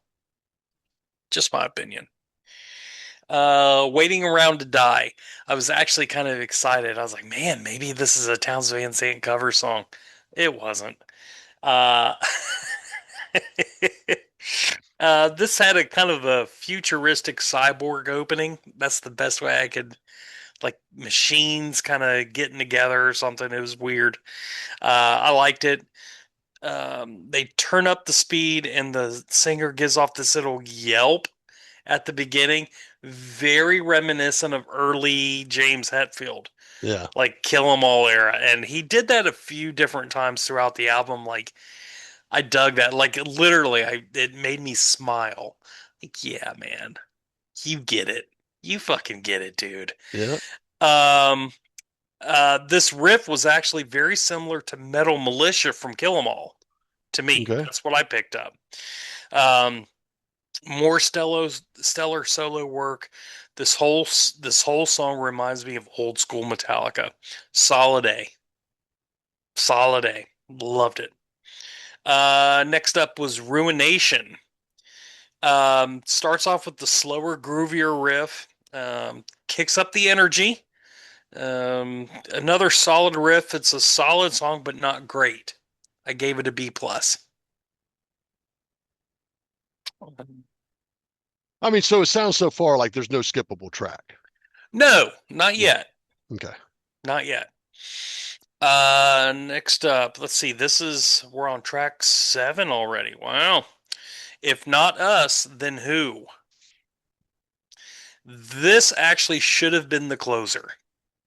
just my opinion. Waiting around to die. I was actually kind of excited. I was like, man, maybe this is a Towns Van Sant cover song. It wasn't. Uh, this had a kind of a futuristic cyborg opening. That's the best way I could, like machines kind of getting together or something. It was weird. I liked it. They turn up the speed, and the singer gives off this little yelp at the beginning, very reminiscent of early James Hetfield, Yeah. like Kill 'Em All era. And he did that a few different times throughout the album. Like I dug that. Like literally, it made me smile. Like, yeah, man, you get it. You fucking get it, dude. Yeah. Um, this riff was actually very similar to Metal Militia from Kill 'Em All. To me, Okay. that's what I picked up. Um, more stellar solo work. This whole song reminds me of old school Metallica. Solid A, solid A. Loved it. Next up was Ruination. Starts off with the slower, groovier riff. Kicks up the energy. Another solid riff. It's a solid song, but not great. I gave it a B plus. I mean, so it sounds so far like there's no skippable track. No, not Yeah. yet. Okay. Not yet. Next up, let's see. We're on track 7 already. Wow. If not us, then who? This actually should have been the closer.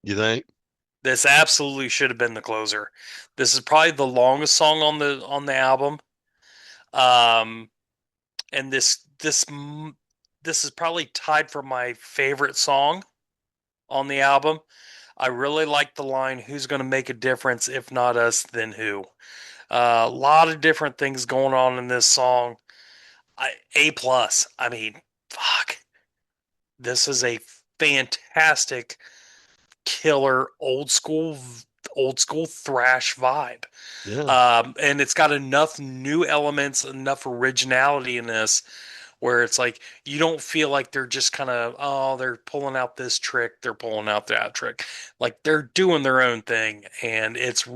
You think? This absolutely should have been the closer. This is probably the longest song on the album. Um, and this is probably tied for my favorite song on the album. I really like the line, "Who's going to make a difference? If not us, then who?" A lot of different things going on in this song. A plus. I mean, fuck. This is a fantastic, killer, old school thrash vibe. Yeah. And it's got enough new elements, enough originality in this, where it's like you don't feel like they're just kind of they're pulling out this trick, they're pulling out that trick. Like they're doing their own thing, and it's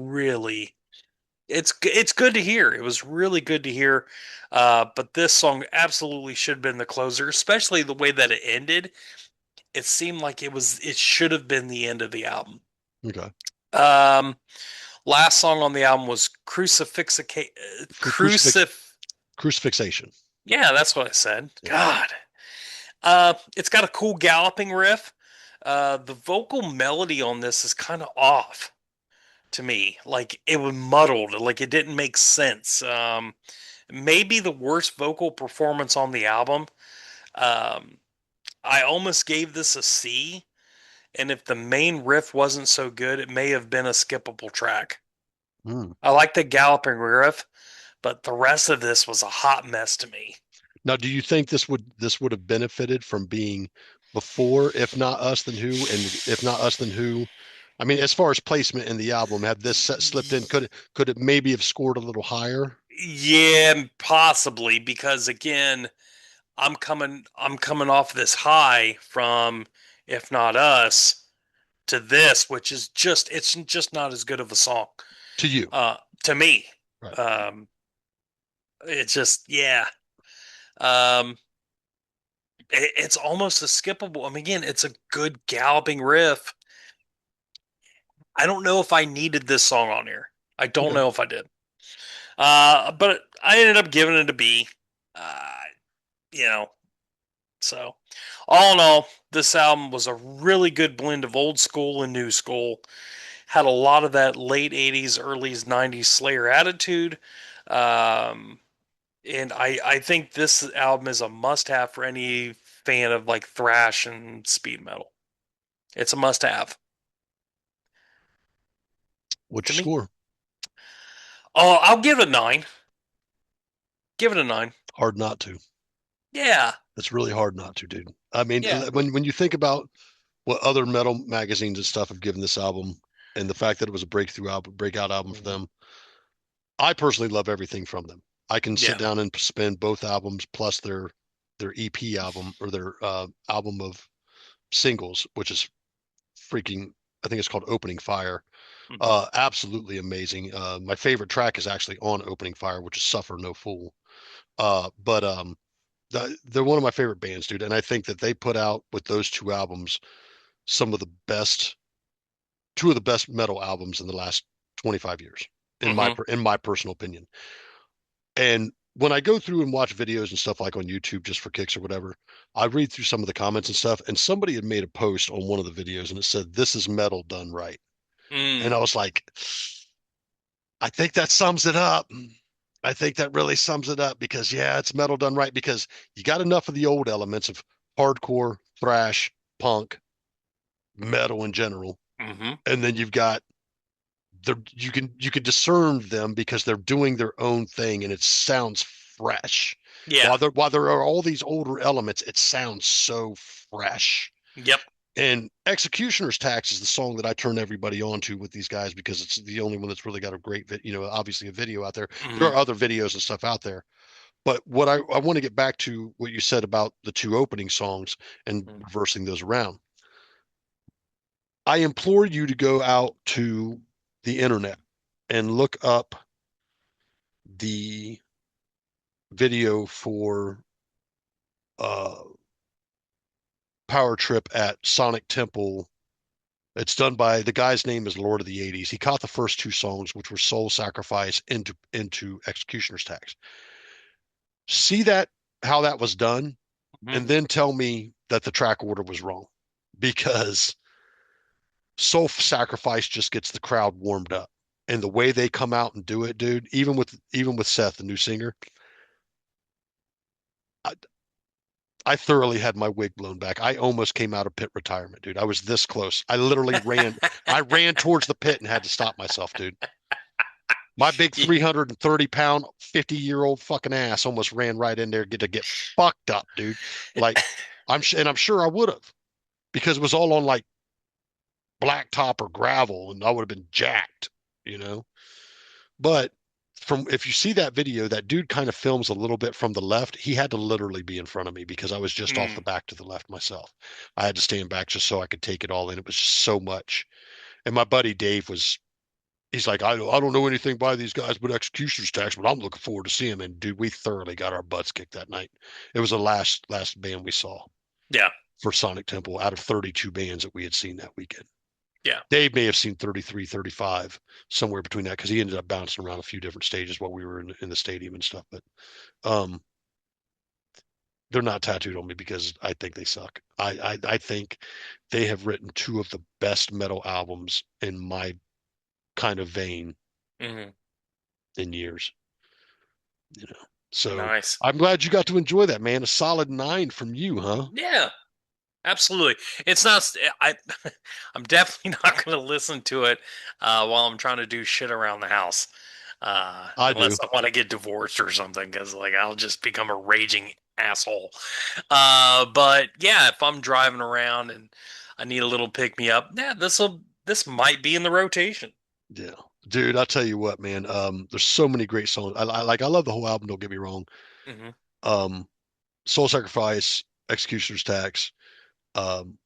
good to hear. It was really good to hear. But this song absolutely should have been the closer, especially the way that it ended. It seemed like it should have been the end of the album. Okay. Um, Last song on the album was Crucifix Crucif. crucifixation. Yeah, that's what I said. Yeah. God. It's got a cool galloping riff. The vocal melody on this is kind of off to me. Like it was muddled, like it didn't make sense. Maybe the worst vocal performance on the album. Um, I almost gave this a C, and if the main riff wasn't so good, it may have been a skippable track. Hmm. I like the galloping riff, but the rest of this was a hot mess to me. Now, do you think this would have benefited from being before If Not Us Then Who, and If Not Us Then Who? I mean, as far as placement in the album, had this slipped in, could it maybe have scored a little higher? Yeah, possibly, because again, I'm coming off this high from If Not Us to this, which is it's just not as good of a song. To you. To me. Right. Um it's just, yeah. Um it's almost a skippable. I mean, again, it's a good galloping riff. I don't know if I needed this song on here. I don't Okay. know if I did. But I ended up giving it a B. Uh, you know, so all in all, this album was a really good blend of old school and new school. Had a lot of that late 80s, early 90s Slayer attitude. Um, and I think this album is a must have for any fan of like thrash and speed metal. It's a must have What's to your me. score? Oh, I'll give it a 9. Give it a 9. Hard not to. Yeah. It's really hard not to, dude. I mean, Yeah. when you think about what other metal magazines and stuff have given this album, and the fact that it was a breakout album for Mhm. them, I personally love everything from them. I can sit Yeah. down and spend both albums plus their EP album or their album of singles, which is freaking. I think it's called Opening Fire. Hmm. Absolutely amazing. My favorite track is actually on Opening Fire, which is Suffer No Fool. But they're one of my favorite bands, dude. And I think that they put out with those two albums some of the best, two of the best metal albums in the last 25 years, Hmm. in my personal opinion. And when I go through and watch videos and stuff like on YouTube just for kicks or whatever, I read through some of the comments and stuff, and somebody had made a post on one of the videos and it said, "This is metal done right." And Mm. I was like, I think that sums it up. I think that really sums it up because yeah, it's metal done right because you got enough of the old elements of hardcore, thrash, punk, metal in general, Hmm. and then you've got you can discern them because they're doing their own thing and it sounds fresh. Yeah. While there are all these older elements, it sounds so fresh. Yep. And Executioner's Tax is the song that I turn everybody on to with these guys because it's the only one that's really got a great obviously a video out there. There Hmm. are other videos and stuff out there. But what I want to get back to what you said about the two opening songs and reversing those around. I implore you to go out to the internet and look up the video for uh, Power Trip at Sonic Temple. It's done by the guy's name is Lord of the 80s. He caught the first two songs, which were Soul Sacrifice into Executioner's Tax. See that how that was done, Hmm. and then tell me that the track order was wrong, because Soul Sacrifice just gets the crowd warmed up, and the way they come out and do it, dude. Even with Seth, the new singer, I, I thoroughly had my wig blown back. I almost came out of pit retirement, dude. I was this close. I literally ran. I ran towards the pit and had to stop myself, dude. My big 330 pound, 50-year-old fucking ass almost ran right in there to get fucked up, dude. Like I'm sure I would have because it was all on like blacktop or gravel and I would have been jacked, you know. But from if you see that video, that dude kind of films a little bit from the left. He had to literally be in front of me because I was just off the Mm. back to the left myself. I had to stand back just so I could take it all in. It was just so much. And my buddy Dave was he's like, I don't know anything by these guys but Executioner's Tax, but I'm looking forward to seeing him. And dude, we thoroughly got our butts kicked that night. It was the last band we saw Yeah. for Sonic Temple out of 32 bands that we had seen that weekend. Yeah. Dave may have seen 33, 35, somewhere between that, because he ended up bouncing around a few different stages while we were in the stadium and stuff. But um, they're not tattooed on me because I think they suck. I think they have written two of the best metal albums in my kind of vein Hmm. in years. You know, so Nice. I'm glad you got to enjoy that, man. A solid 9 from you, huh? Yeah. Absolutely. It's not. I'm definitely not going to listen to it while I'm trying to do shit around the house, I unless do. I want to get divorced or something. Because like I'll just become a raging asshole. But yeah, if I'm driving around and I need a little pick me up, yeah, this might be in the rotation. Yeah. Dude, I'll tell you what, man. There's so many great songs. I love the whole album, don't get me wrong. Hmm. Um, Soul Sacrifice, Executioner's Tax, um,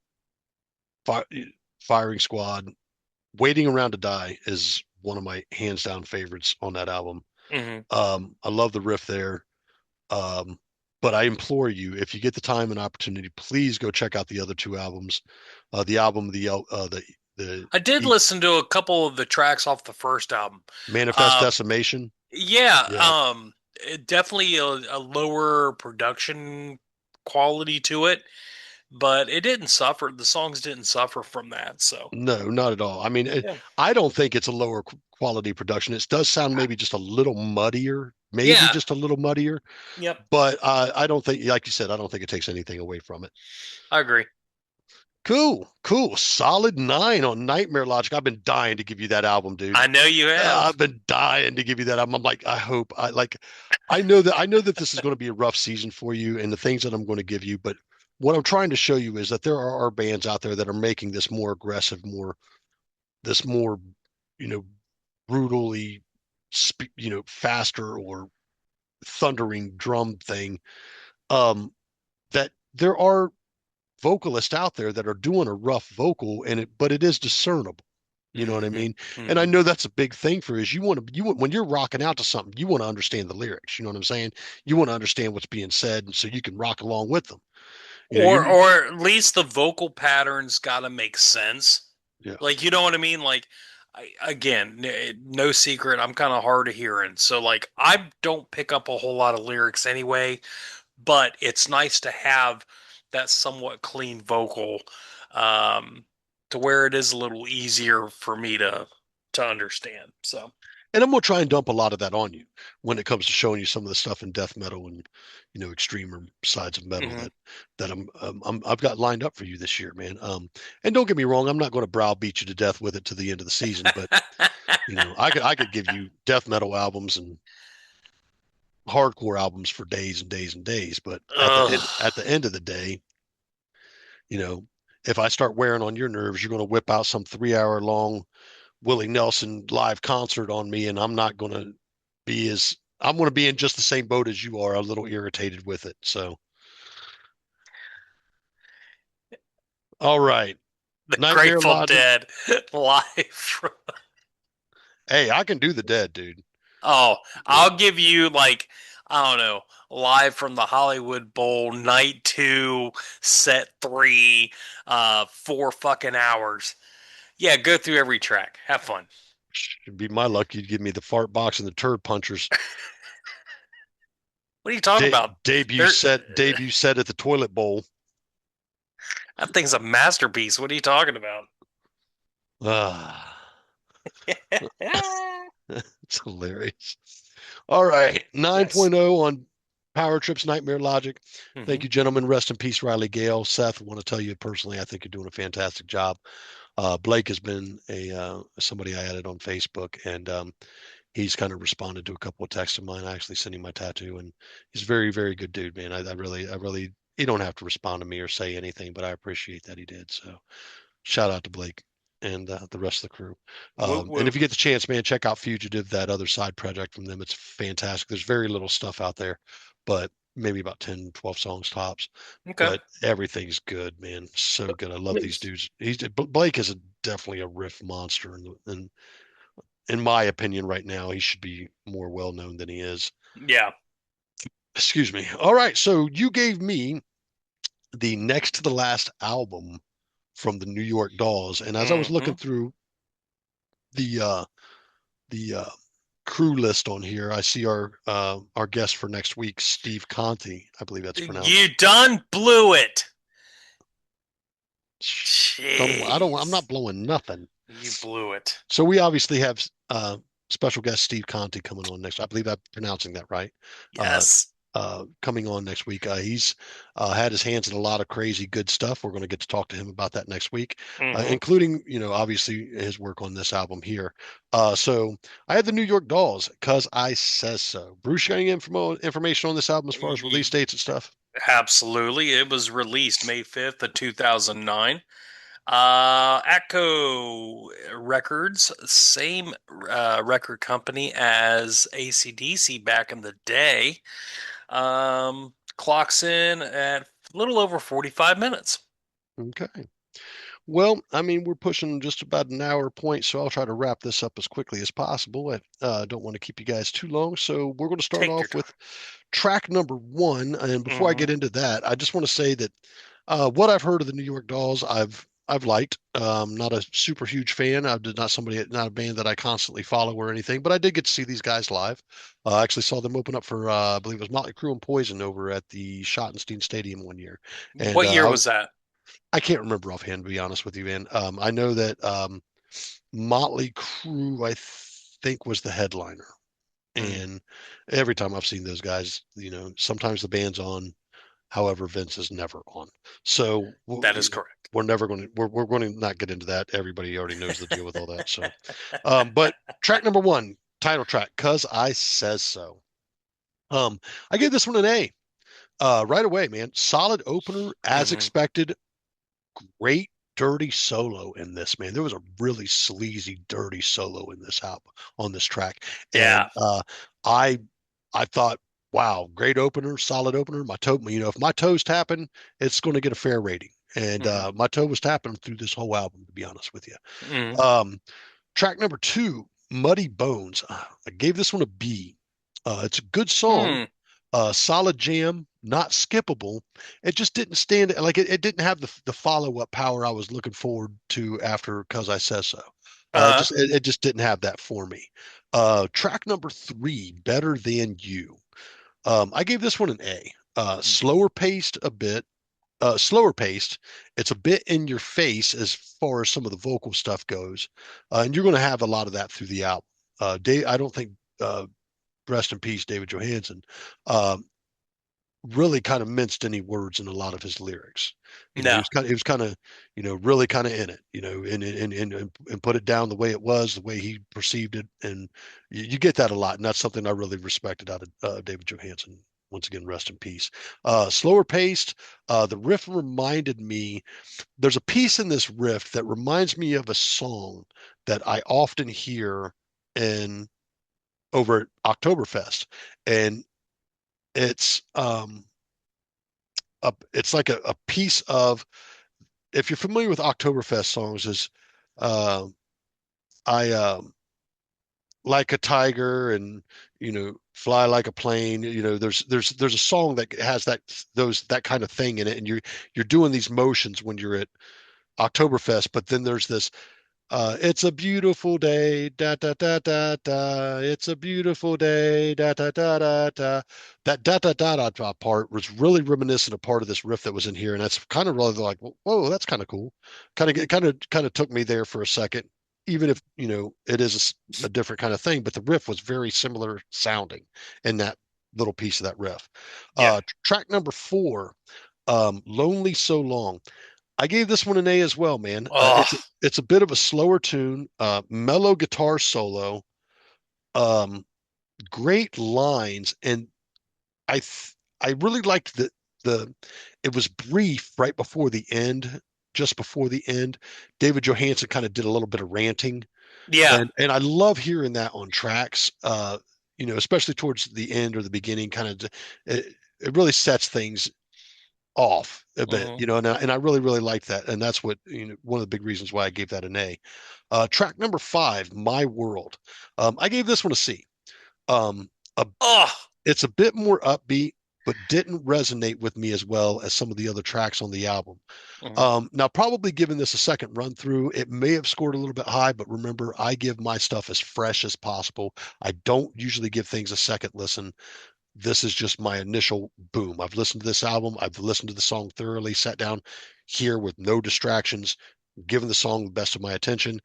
Fi Firing Squad, Waiting Around to Die is one of my hands down favorites on that album. Hmm. I love the riff there. Um, but I implore you, if you get the time and opportunity, please go check out the other two albums. The album, the I did listen to a couple of the tracks off the first album. Manifest Uh, Decimation. yeah, Yeah. definitely a lower production quality to it, but it didn't suffer. The songs didn't suffer from that. So No, not at all. I mean, yeah, I don't think it's a lower quality production. It does sound maybe just a little muddier, maybe yeah, just a little muddier, yep, but I don't think, like you said, I don't think it takes anything away from it. I agree. Cool, cool. Solid 9 on Nightmare Logic. I've been dying to give you that album, dude. I know you have. I've been dying to give you that album. I'm like, I know that this is going to be a rough season for you and the things that I'm going to give you, but what I'm trying to show you is that there are bands out there that are making this more aggressive, this more, you know, brutally, faster or thundering drum thing. Um, that there are vocalists out there that are doing a rough vocal but it is discernible. You know what I Hmm. mean? And I Hmm. know that's a big thing for you is when you're rocking out to something, you want to understand the lyrics. You know what I'm saying? You want to understand what's being said, and so you can rock along with them. You know, you Or at least the vocal patterns got to make sense. yeah. Like, you know what I mean? Like, again, no secret, I'm kind of hard of hearing. So, like, I don't pick up a whole lot of lyrics anyway, but it's nice to have that somewhat clean vocal, um, to where it is a little easier for me to understand. So, And I'm gonna try and dump a lot of that on you when it comes to showing you some of the stuff in death metal and extremer sides of metal mhm. that I've got lined up for you this year, man. And don't get me wrong, I'm not going to browbeat you to death with it to the end of the season, but I could give you death metal albums and hardcore albums for days and days and days. But Ugh. at the end of the day, you know, if I start wearing on your nerves, you're going to whip out some 3 hour long Willie Nelson live concert on me, and I'm going to be in just the same boat as you are, a little irritated with it. So, all right, The Nightmare Grateful Logic. Dead live. Hey, I can do the dead, dude. Oh, Yeah, I'll give you like, I don't know, live from the Hollywood Bowl, night two, set three, 4 fucking hours. Yeah, go through every track. Have fun. should be my luck. You'd give me the fart box and the turd punchers. What are you talking about? There, Debut set at the toilet bowl. that thing's a masterpiece. What are you talking about? Ah, it's hilarious. All right, Nice. 9.0 on Power Trips Nightmare Logic. Thank Hmm. you, gentlemen. Rest in peace, Riley Gale. Seth, I want to tell you personally, I think you're doing a fantastic job. Blake has been a somebody I added on Facebook, and he's kind of responded to a couple of texts of mine. I actually sent him my tattoo, and he's a very, very good dude, man. I really, he don't have to respond to me or say anything, but I appreciate that he did. So shout out to Blake and the rest of the crew. Woo And woo. if you get the chance, man, check out Fugitive, that other side project from them. It's fantastic. There's very little stuff out there, but maybe about 10, 12 songs tops. Okay. But everything's good, man. So good. I love these dudes. Blake is definitely a riff monster, and in my opinion, right now, he should be more well known than he is. Yeah. Excuse me. All right, so you gave me the next to the last album from the New York Dolls, and as I was looking Hmm. through the crew list on here, I see our guest for next week, Steve Conti. I believe that's pronounced. You done blew it. I'm Jeez. not blowing nothing. You blew it. So we obviously have special guest Steve Conti coming on next. I believe I'm pronouncing that right. Uh, Yes. Coming on next week. He's had his hands in a lot of crazy good stuff. We're going to get to talk to him about that next week, Hmm. including, obviously his work on this album here. So I had the New York Dolls because I says so. Bruce, you got any information on this album as far as release dates and stuff? Absolutely. It was released May 5th of 2009. Atco Records, same record company as AC/DC back in the day. Clocks in at a little over 45 minutes. Okay. Well, I mean, we're pushing just about an hour point, so I'll try to wrap this up as quickly as possible. I don't want to keep you guys too long, so we're going to start Take your off time. with track number one. And before I get Hmm. into that, I just want to say that what I've heard of the New York Dolls, I've liked. Not a super huge fan. I'm not a band that I constantly follow or anything, but I did get to see these guys live. I actually saw them open up for I believe it was Motley Crue and Poison over at the Schottenstein Stadium one year, and What year was that? I can't remember offhand, to be honest with you, man. I know that Motley Crue, think, was the headliner. Hmm. And every time I've seen those guys, sometimes the band's on, however, Vince is never on. So That is correct. we're going to not get into that. Everybody already knows the deal with all that. So, but track number one, title track, "Cause I Says So." I gave this one an A. Right away, man. Solid opener, as Hmm. expected. Great dirty solo in this, man. There was a really sleazy, dirty solo in this album on this track. And Yeah. I I thought, wow, great opener, solid opener. My toe, if my toes tapping, it's going to get a fair rating. And Hmm. my toe was tapping through this whole album, to be honest with you. Hmm. Um, Track number two, Muddy Bones. I gave this one a B. It's a good song, Hmm. solid jam, not skippable. It just didn't stand like it didn't have the follow-up power I was looking forward to after "Cause I Says So." Uh, It just didn't have that for me. Track number three, Better Than You. I gave this one an A. Slower paced. It's a bit in your face as far as some of the vocal stuff goes, and you're going to have a lot of that through the album. I don't think, rest in peace, David Johansen, um, really kind of minced any words in a lot of his lyrics. no. He was kind of, really kind of in it, and put it down the way it was, the way he perceived it, and you get that a lot, and that's something I really respected out of David Johansen. Once again, rest in peace. Slower paced. The riff reminded me. There's a piece in this riff that reminds me of a song that I often hear in over at Oktoberfest, and it's it's like a piece of, if you're familiar with Oktoberfest songs, is uh, I like a tiger, and fly like a plane. There's a song that has that kind of thing in it, and you're doing these motions when you're at Oktoberfest, but then there's this. It's a beautiful day, da da da da da. It's a beautiful day, da da da da da. That da da da da da part was really reminiscent of part of this riff that was in here, and that's kind of really like, whoa, that's kind of cool. Kind of took me there for a second, even if it is a different kind of thing. But the riff was very similar sounding in that little piece of that riff. Yeah. Track number four, "Lonely So Long." I gave this one an A as well, man. Oh, It's a bit of a slower tune, mellow guitar solo, um, great lines, and I really liked the it was brief right before the end, just before the end. David Johansen kind of did a little bit of ranting, yeah. and I love hearing that on tracks. Especially towards the end or the beginning, it really sets things off a bit, Hmm. and I really, really like that. And that's what, one of the big reasons why I gave that an A. Track number five, "My World." I gave this one a C. Um, a, Oh. it's a bit more upbeat, but didn't resonate with me as well as some of the other tracks on the album. Hmm. Now, probably giving this a second run through, it may have scored a little bit high, but remember, I give my stuff as fresh as possible. I don't usually give things a second listen. This is just my initial boom. I've listened to this album. I've listened to the song thoroughly, sat down here with no distractions, given the song the best of my attention.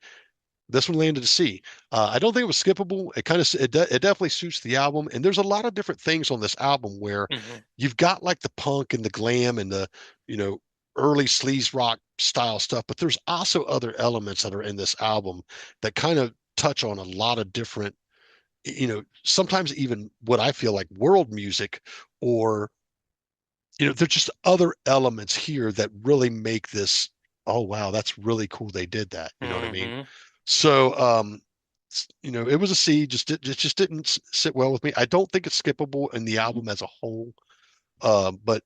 This one landed a C. I don't think it was skippable. It definitely suits the album. And there's a lot of different things on this album where Hmm. you've got like the punk and the glam and the, you know, early sleaze rock style stuff, but there's also other elements that are in this album that kind of touch on a lot of different, sometimes even what I feel like world music, or there's just other elements here that really make this, oh wow, that's really cool. They did that. You know what I mean? Hmm. So, it was a C, just didn't sit well with me. I don't think it's skippable in the album as a whole. But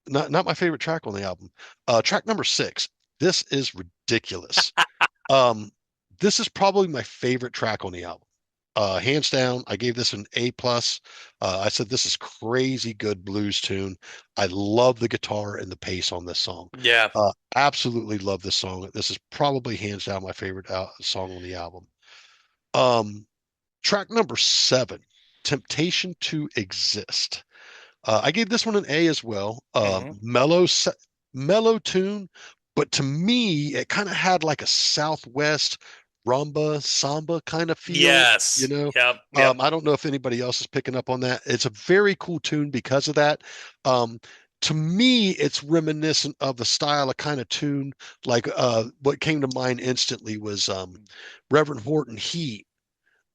not my favorite track on the album. Track number 6. This is ridiculous. Um, this is probably my favorite track on the album. Hands down, I gave this an A plus. I said this is crazy good blues tune. I love the guitar and the pace on this song. Yeah. Absolutely love this song. This is probably hands down my favorite song on the album. Um, Track number 7, Temptation to Exist. I gave this one an A as well. Hmm. Mellow tune, but to me, it kind of had like a Southwest rumba samba kind of feel. Yes. Yep. Yep. I don't know if anybody else is picking up on that. It's a very cool tune because of that. Um, to me, it's reminiscent of the style of kind of tune, like what came to mind instantly was Reverend Horton Heat,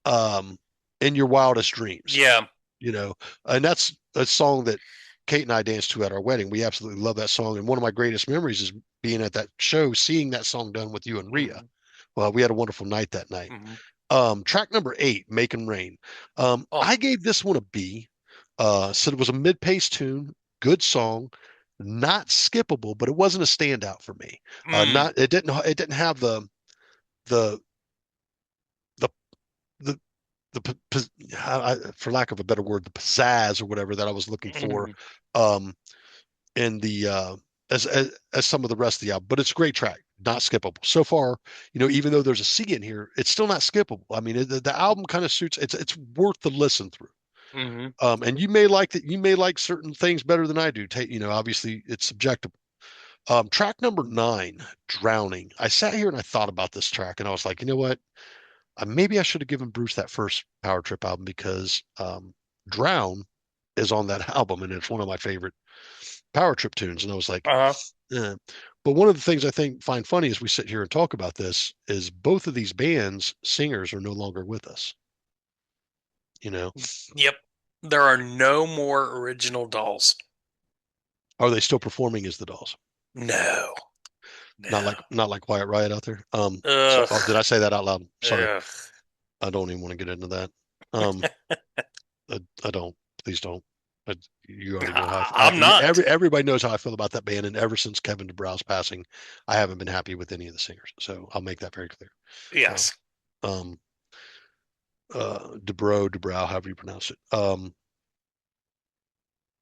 um, In Your Wildest Dreams Yeah. you know, and that's a song that Kate and I danced to at our wedding. We absolutely love that song. And one of my greatest memories is being at that show, seeing that song done with you and Rhea. Hmm. Well, we had a wonderful night that night. Hmm. Track number 8, Making Rain. Oh. I gave this one a B. Said it was a mid-pace tune, good song, not skippable, but it wasn't a standout for me. Mm. Not it didn't have the the the for lack of a better word, the pizzazz or whatever that I was looking for, Mhm. um, in the as some of the rest of the album. But it's a great track, not skippable so far. Even though there's a C in here, it's still not skippable. I mean, the album kind of suits. It's worth the listen through. Mhm. And you may like that. You may like certain things better than I do. Obviously it's subjective. Track number 9, Drowning. I sat here and I thought about this track, and I was like, you know what? Maybe I should have given Bruce that first Power Trip album because Drown is on that album and it's one of my favorite Power Trip tunes. And I was like, Uh-huh. eh. But one of the things I find funny as we sit here and talk about this is both of these bands' singers are no longer with us. You know, Yep. There are no more original dolls. are they still performing as the Dolls? No. Not No. like not like Quiet Riot out there. So did Ugh. I say that out loud? Sorry, Ugh. I don't even want to get into that. Um, I don't. Please don't. I, you already know how I'm not. everybody knows how I feel about that band, and ever since Kevin DuBrow's passing, I haven't been happy with any of the singers. So I'll make that very clear. Uh, Yes. um, Dubrow, however you pronounce it.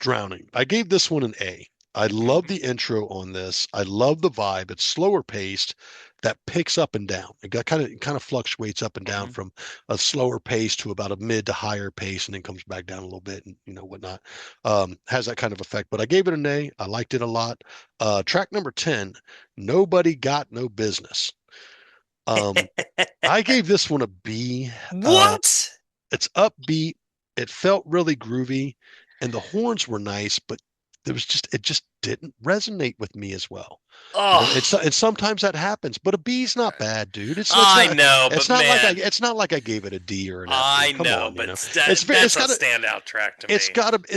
Drowning. I gave this one an A. I love Mhm. the intro on this. I love the vibe. It's slower paced that picks up and down. It got kind of fluctuates up and down Mhm. from a slower pace to about a mid to higher pace and then comes back down a little bit and whatnot. Has that kind of effect. But I gave it an A. I liked it a lot. Track number 10, Nobody Got No Business. Um, I gave this one a B. What? It's upbeat. It felt really groovy, and the horns were nice, but it just didn't resonate with me as well. Oh, And sometimes that happens, but a B's not bad, dude. I know, but man, it's not like I gave it a D or an F, I dude. Come know, on, but it's that's a gotta standout track to me. it's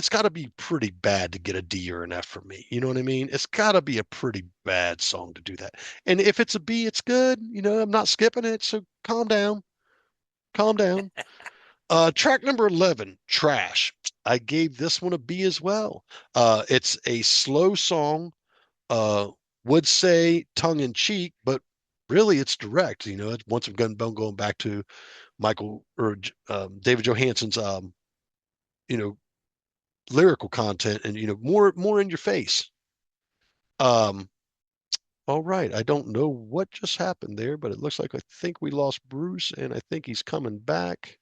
gotta be pretty bad to get a D or an F for me. You know what I mean? It's gotta be a pretty bad song to do that. And if it's a B, it's good. I'm not skipping it, so calm down, calm down. Track number 11, Trash. I gave this one a B as well. It's a slow song, uh, would say tongue in cheek, but really it's direct. It's once again going back to Michael or David Johansen's, you know, lyrical content and, more in your face. Um, all right. I don't know what just happened there, but it looks like I think we lost Bruce and I think he's coming back.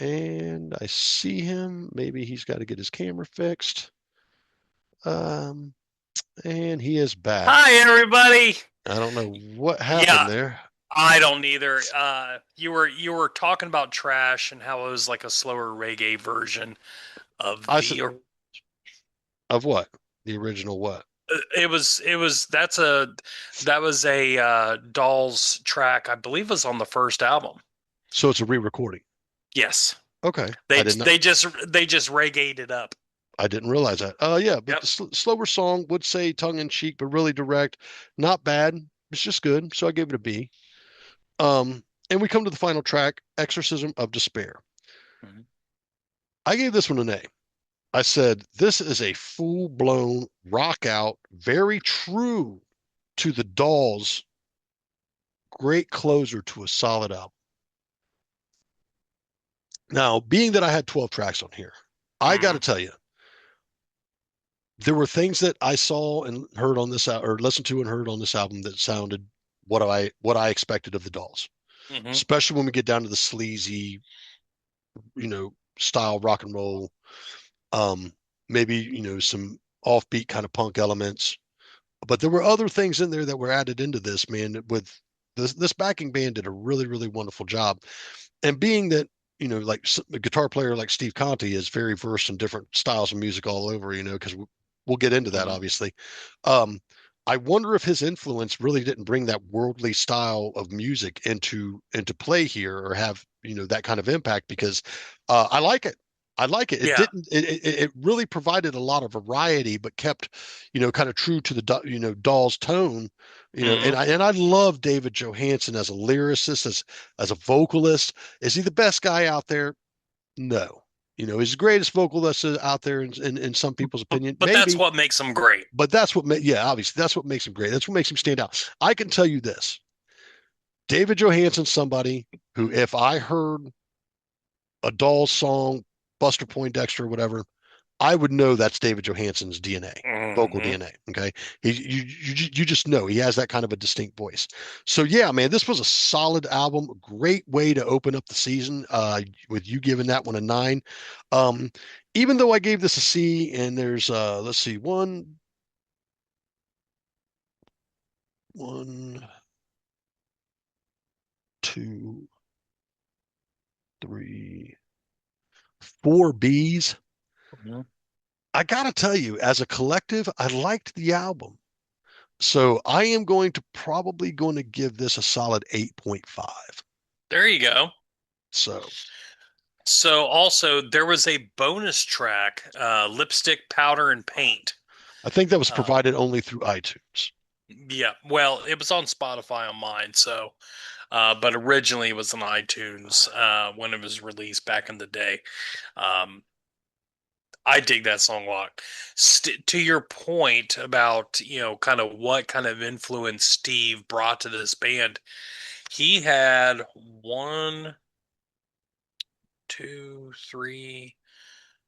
And I see him. Maybe he's got to get his camera fixed. Um, and he is back. Hi, everybody. I don't know what Yeah, happened there. I don't either. You were talking about Trash and how it was like a slower reggae version of I said, the. of what? The original what? It was that was a Dolls track. I believe it was on the first album. So it's a re-recording. Yes, Okay. I they did not. they just they just reggae'd it up. I didn't realize that. Yeah, but Yep. the slower song would say tongue in cheek, but really direct. Not bad. It's just good. So I gave it a B. And we come to the final track, Exorcism of Despair. Mhm. I gave this one an A. I said, this is a full blown rock out, very true to the Dolls' great closer to a solid album. Now, being that I had 12 tracks on here, I got to Mhm. tell you, there were things that I saw and heard on this or listened to and heard on this album that sounded what I expected of the Dolls, Mhm. especially when we get down to the sleazy, style rock and roll. Um, Maybe some offbeat kind of punk elements, but there were other things in there that were added into this, man. With this backing band did a really really wonderful job, and being that like a guitar player like Steve Conti is very versed in different styles of music all over, because we'll get into that Mhm. obviously. um I wonder if his influence really didn't bring that worldly style of music into play here, or have that kind of impact, because I like it. I like it. It Yeah. didn't. It really provided a lot of variety, but kept, kind of true to the Doll's tone. And Mhm. I love David Johansen as a lyricist, as a vocalist. Is he the best guy out there? No. He's the greatest vocalist out there in some people's opinion, But that's maybe. what makes them great. But yeah, obviously that's what makes him great. That's what makes him stand out. I can tell you this: David Johansen's somebody who, if I heard a Doll song, Buster Poindexter, or whatever, I would know that's David Johansen's DNA, vocal Mhm. DNA. Okay, you just know he has that kind of a distinct voice. So yeah, man, this was a solid album, a great way to open up the season. With you giving that one a 9. Um, Even though I gave this a C, and there's let's see, one, two, three, four B's. Mhm. I gotta tell you, as a collective, I liked the album. So I am going to give this a solid 8.5. There you go. So So also there was a bonus track, lipstick, powder, and paint. I think that was Um, provided only through iTunes. yeah, well, it was on Spotify on mine, so but originally it was on iTunes when it was released back in the day. Um, I dig that song a lot. To your point about, kind of what kind of influence Steve brought to this band, he had one, two, three,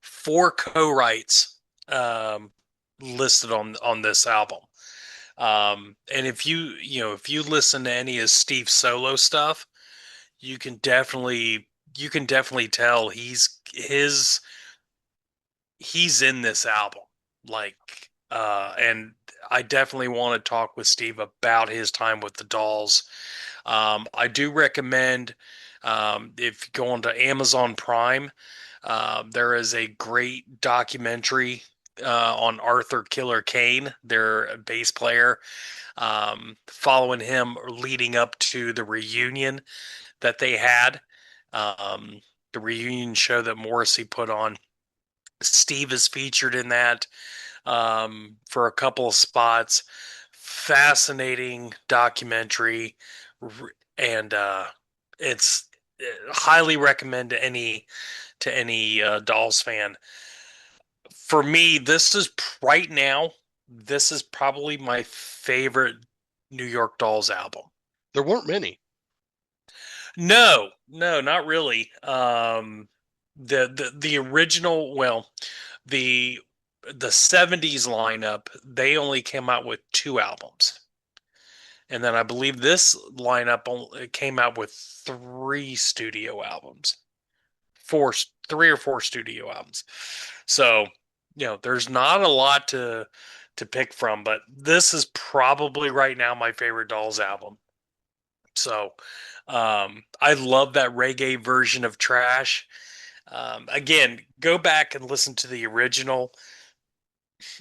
four co-writes um, listed on this album. And if you listen to any of Steve's solo stuff, you can definitely tell he's in this album. Like, and I definitely want to talk with Steve about his time with the Dolls. I do recommend, if you go onto Amazon Prime, there is a great documentary on Arthur Killer Kane, their bass player, following him leading up to the reunion that they had, um, the reunion show that Morrissey put on. Steve is featured in that for a couple of spots. Fascinating documentary, and it's highly recommend to any Dolls fan. For me, this is right now. This is probably my favorite New York Dolls album. There weren't many. No, no, not really. The original, well, the the 70s lineup, they only came out with two albums. And then I believe this lineup came out with three studio albums. Four, 3 or 4 studio albums. So, there's not a lot to pick from, but this is probably right now my favorite Dolls album. So, I love that reggae version of Trash. Again, go back and listen to the original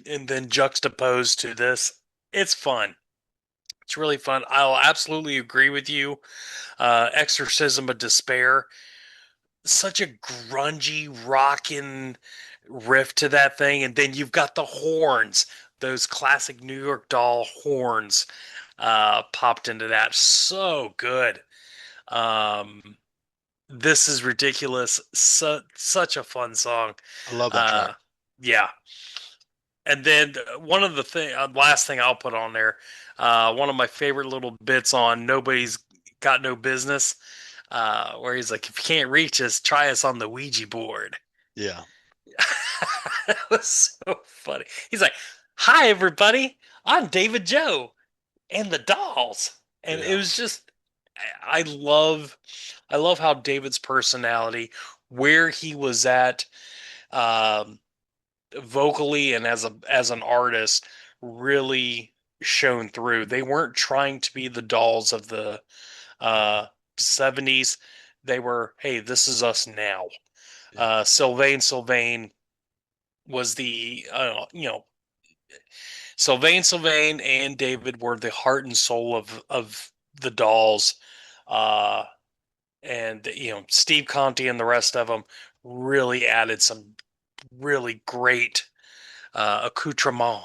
and then juxtaposed to this. It's fun. It's really fun. I'll absolutely agree with you. Exorcism of Despair, such a grungy, rockin', riff to that thing, and then you've got the horns, those classic New York Doll horns, popped into that. So good. Um, this is ridiculous. Such a fun song. I love that track. Uh, yeah. And then one of the last thing I'll put on there, one of my favorite little bits on Nobody's Got No Business, where he's like, if you can't reach us, try us on the Ouija board. Yeah. It was so funny. He's like, hi, everybody. I'm David Joe and the dolls. And it Yeah. was just, I love how David's personality, where he was at, um, vocally and as an artist, really shone through. They weren't trying to be the dolls of the uh 70s. They were, hey, this is us now. Yeah. Sylvain was the Sylvain and David were the heart and soul of the dolls. Uh and Steve Conti and the rest of them really added some really great accoutrement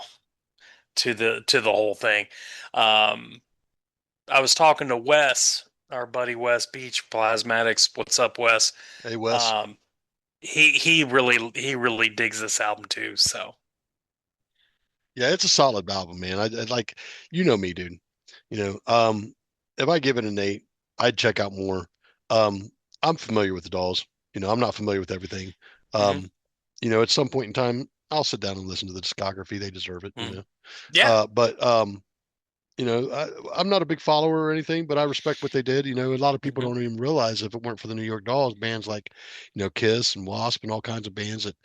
to the whole thing. Um, I was talking to Wes, our buddy Wes Beach Plasmatics. What's up, Wes? Hey, Wes. Um, he really digs this album too. So Yeah, it's a solid album, man. I like, me, dude. If I give it an 8, I'd check out more. I'm familiar with the Dolls. I'm not familiar with everything. mhm, Um, at some point in time, I'll sit down and listen to the discography. They deserve it, mhm. Yeah. But I'm not a big follower or anything, but I respect what they did. A lot of people Mhm. don't even realize if it weren't for the New York Dolls, bands like, Kiss and Wasp and all kinds of bands that,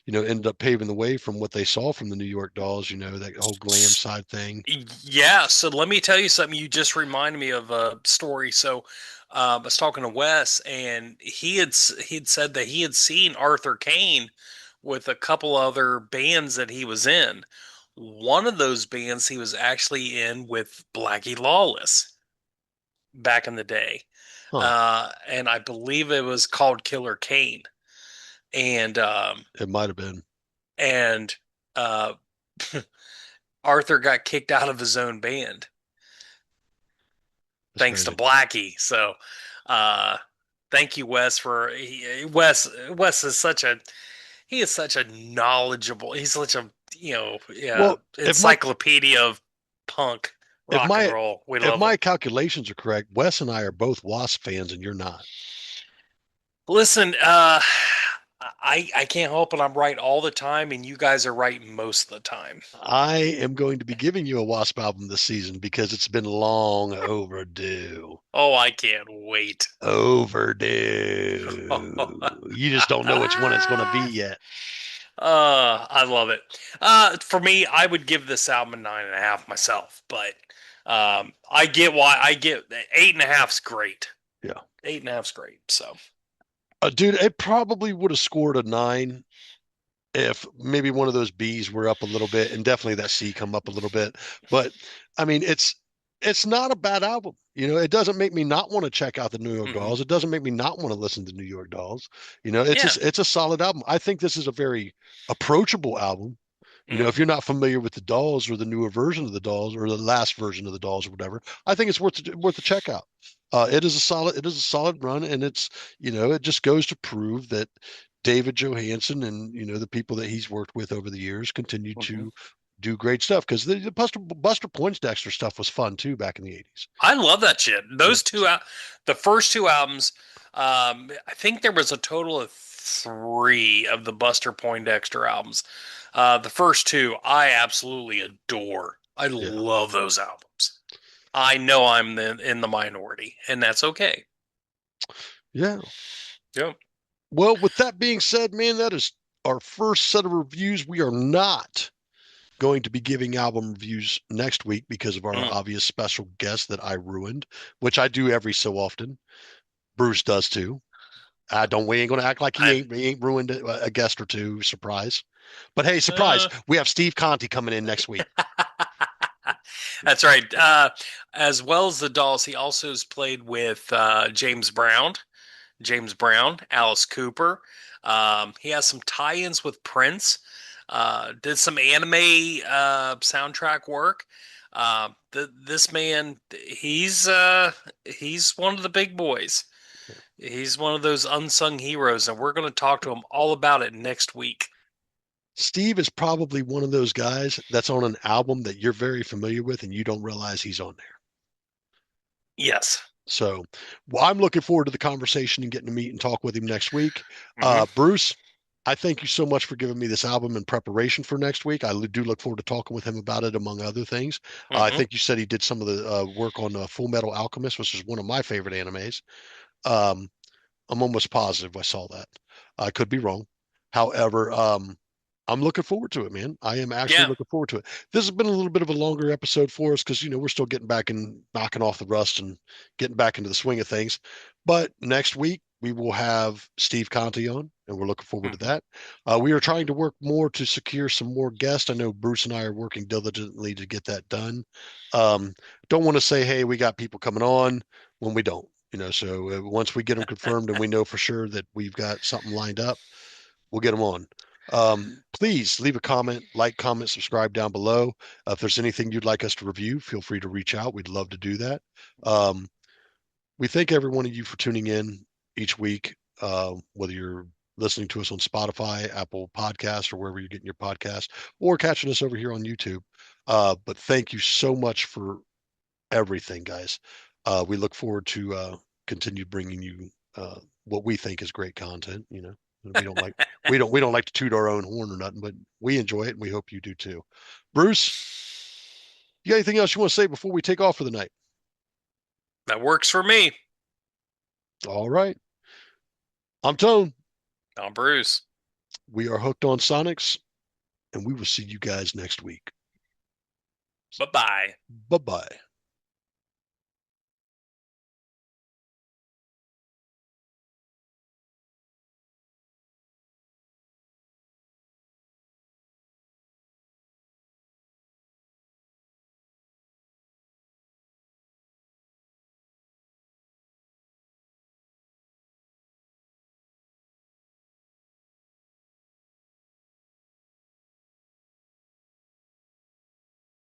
ended up paving the way from what they saw from the New York Dolls, that whole glam side thing. Yeah, so let me tell you something. You just reminded me of a story. So, I was talking to Wes, and he'd said that he had seen Arthur Kane with a couple other bands that he was in. One of those bands he was actually in with Blackie Lawless back in the day, Huh. and I believe it was called Killer Kane. And It might have been. and uh, Arthur got kicked out of his own band That's thanks to crazy. Blackie. So, uh, thank you, Wes, for Wes is such a knowledgeable. He's such a Well, encyclopedia of punk if rock and my roll. We if love my him. calculations are correct, Wes and I are both Wasp fans, and you're not. Listen, I can't help it. I'm right all the time, and you guys are right most of the time. I am going to be giving you a Wasp album this season because it's been long overdue. Oh, I can't wait. Overdue. You just don't know which one it's going to be yet. I love it. For me, I would give this album a 9.5 myself, but I get why I get 8.5's great. Yeah. 8.5's great. So, Dude, it probably would have scored a 9 if maybe one of those B's were up a little bit, and definitely that C come up a little bit. But I mean, it's not a bad album. It doesn't make me not want to check out the New York mhm. Dolls. It doesn't make me not want to listen to New York Dolls. It's Yeah. it's a solid album. I think this is a very approachable album. Mhm. If you're not familiar with the Dolls or the newer version of the Dolls or the last version of the Dolls or whatever, I think it's worth a check out. It is a solid run, and it just goes to prove that David Johansen and the people that he's worked with over the years continue Mhm. to do great stuff because the Buster Poindexter stuff was fun too back in the 80s. I love that shit. Yeah. Those the first two albums, I think there was a total of three of the Buster Poindexter albums. The first two, I absolutely adore. I Yeah. love those albums. I know I'm in the minority, and that's okay. Yeah. Yep. Well, with that being said, man, that is our first set of reviews. We are not going to be giving album reviews next week because of our Mm. obvious special guest that I ruined, which I do every so often. Bruce does too. We ain't gonna act like he I, ain't ruined a guest or two. Surprise. But hey, surprise, uh, we have Steve Conti coming in next week. that's right. As well as the Dolls, he also has played with James Brown. James Brown, Alice Cooper. He has some tie-ins with Prince. Did some anime soundtrack work. This man, he's one of the big boys. He's one of those unsung heroes, and we're going to talk to him all about it next week. Steve is probably one of those guys that's on an album that you're very familiar with and you don't realize he's on there. Yes. So, well, I'm looking forward to the conversation and getting to meet and talk with him next week. Mhm. Bruce, I thank you so much for giving me this album in preparation for next week. I do look forward to talking with him about it, among other things. I Mhm. think you said he did some of the work on Full Metal Alchemist, which is one of my favorite animes. Um, I'm almost positive I saw that. I could be wrong. However, I'm looking forward to it, man. I am actually Yeah. looking forward to it. This has been a little bit of a longer episode for us because, we're still getting back and knocking off the rust and getting back into the swing of things. But next week, we will have Steve Conte on, and we're looking forward to Mhm. that. We are trying to work more to secure some more guests. I know Bruce and I are working diligently to get that done. Um, don't want to say, hey, we got people coming on when we don't. So once we get them confirmed and we know for sure that we've got something lined up, we'll get them on. Please leave a comment, subscribe down below. If there's anything you'd like us to review, feel free to reach out. We'd love to do that. Um, we thank every one of you for tuning in each week, whether you're listening to us on Spotify, Apple Podcasts, or wherever you're getting your podcast, or catching us over here on YouTube. But thank you so much for everything, guys. We look forward to continue bringing you what we think is great content. We don't like we don't like to toot our own horn or nothing, but we enjoy it, and we hope you do too. Bruce, you got anything else you want to say before we take off for the night? That works for me. All right, I'm Tone. I'm Bruce. We are hooked on Sonics, and we will see you guys next week. Bye bye. Bye bye.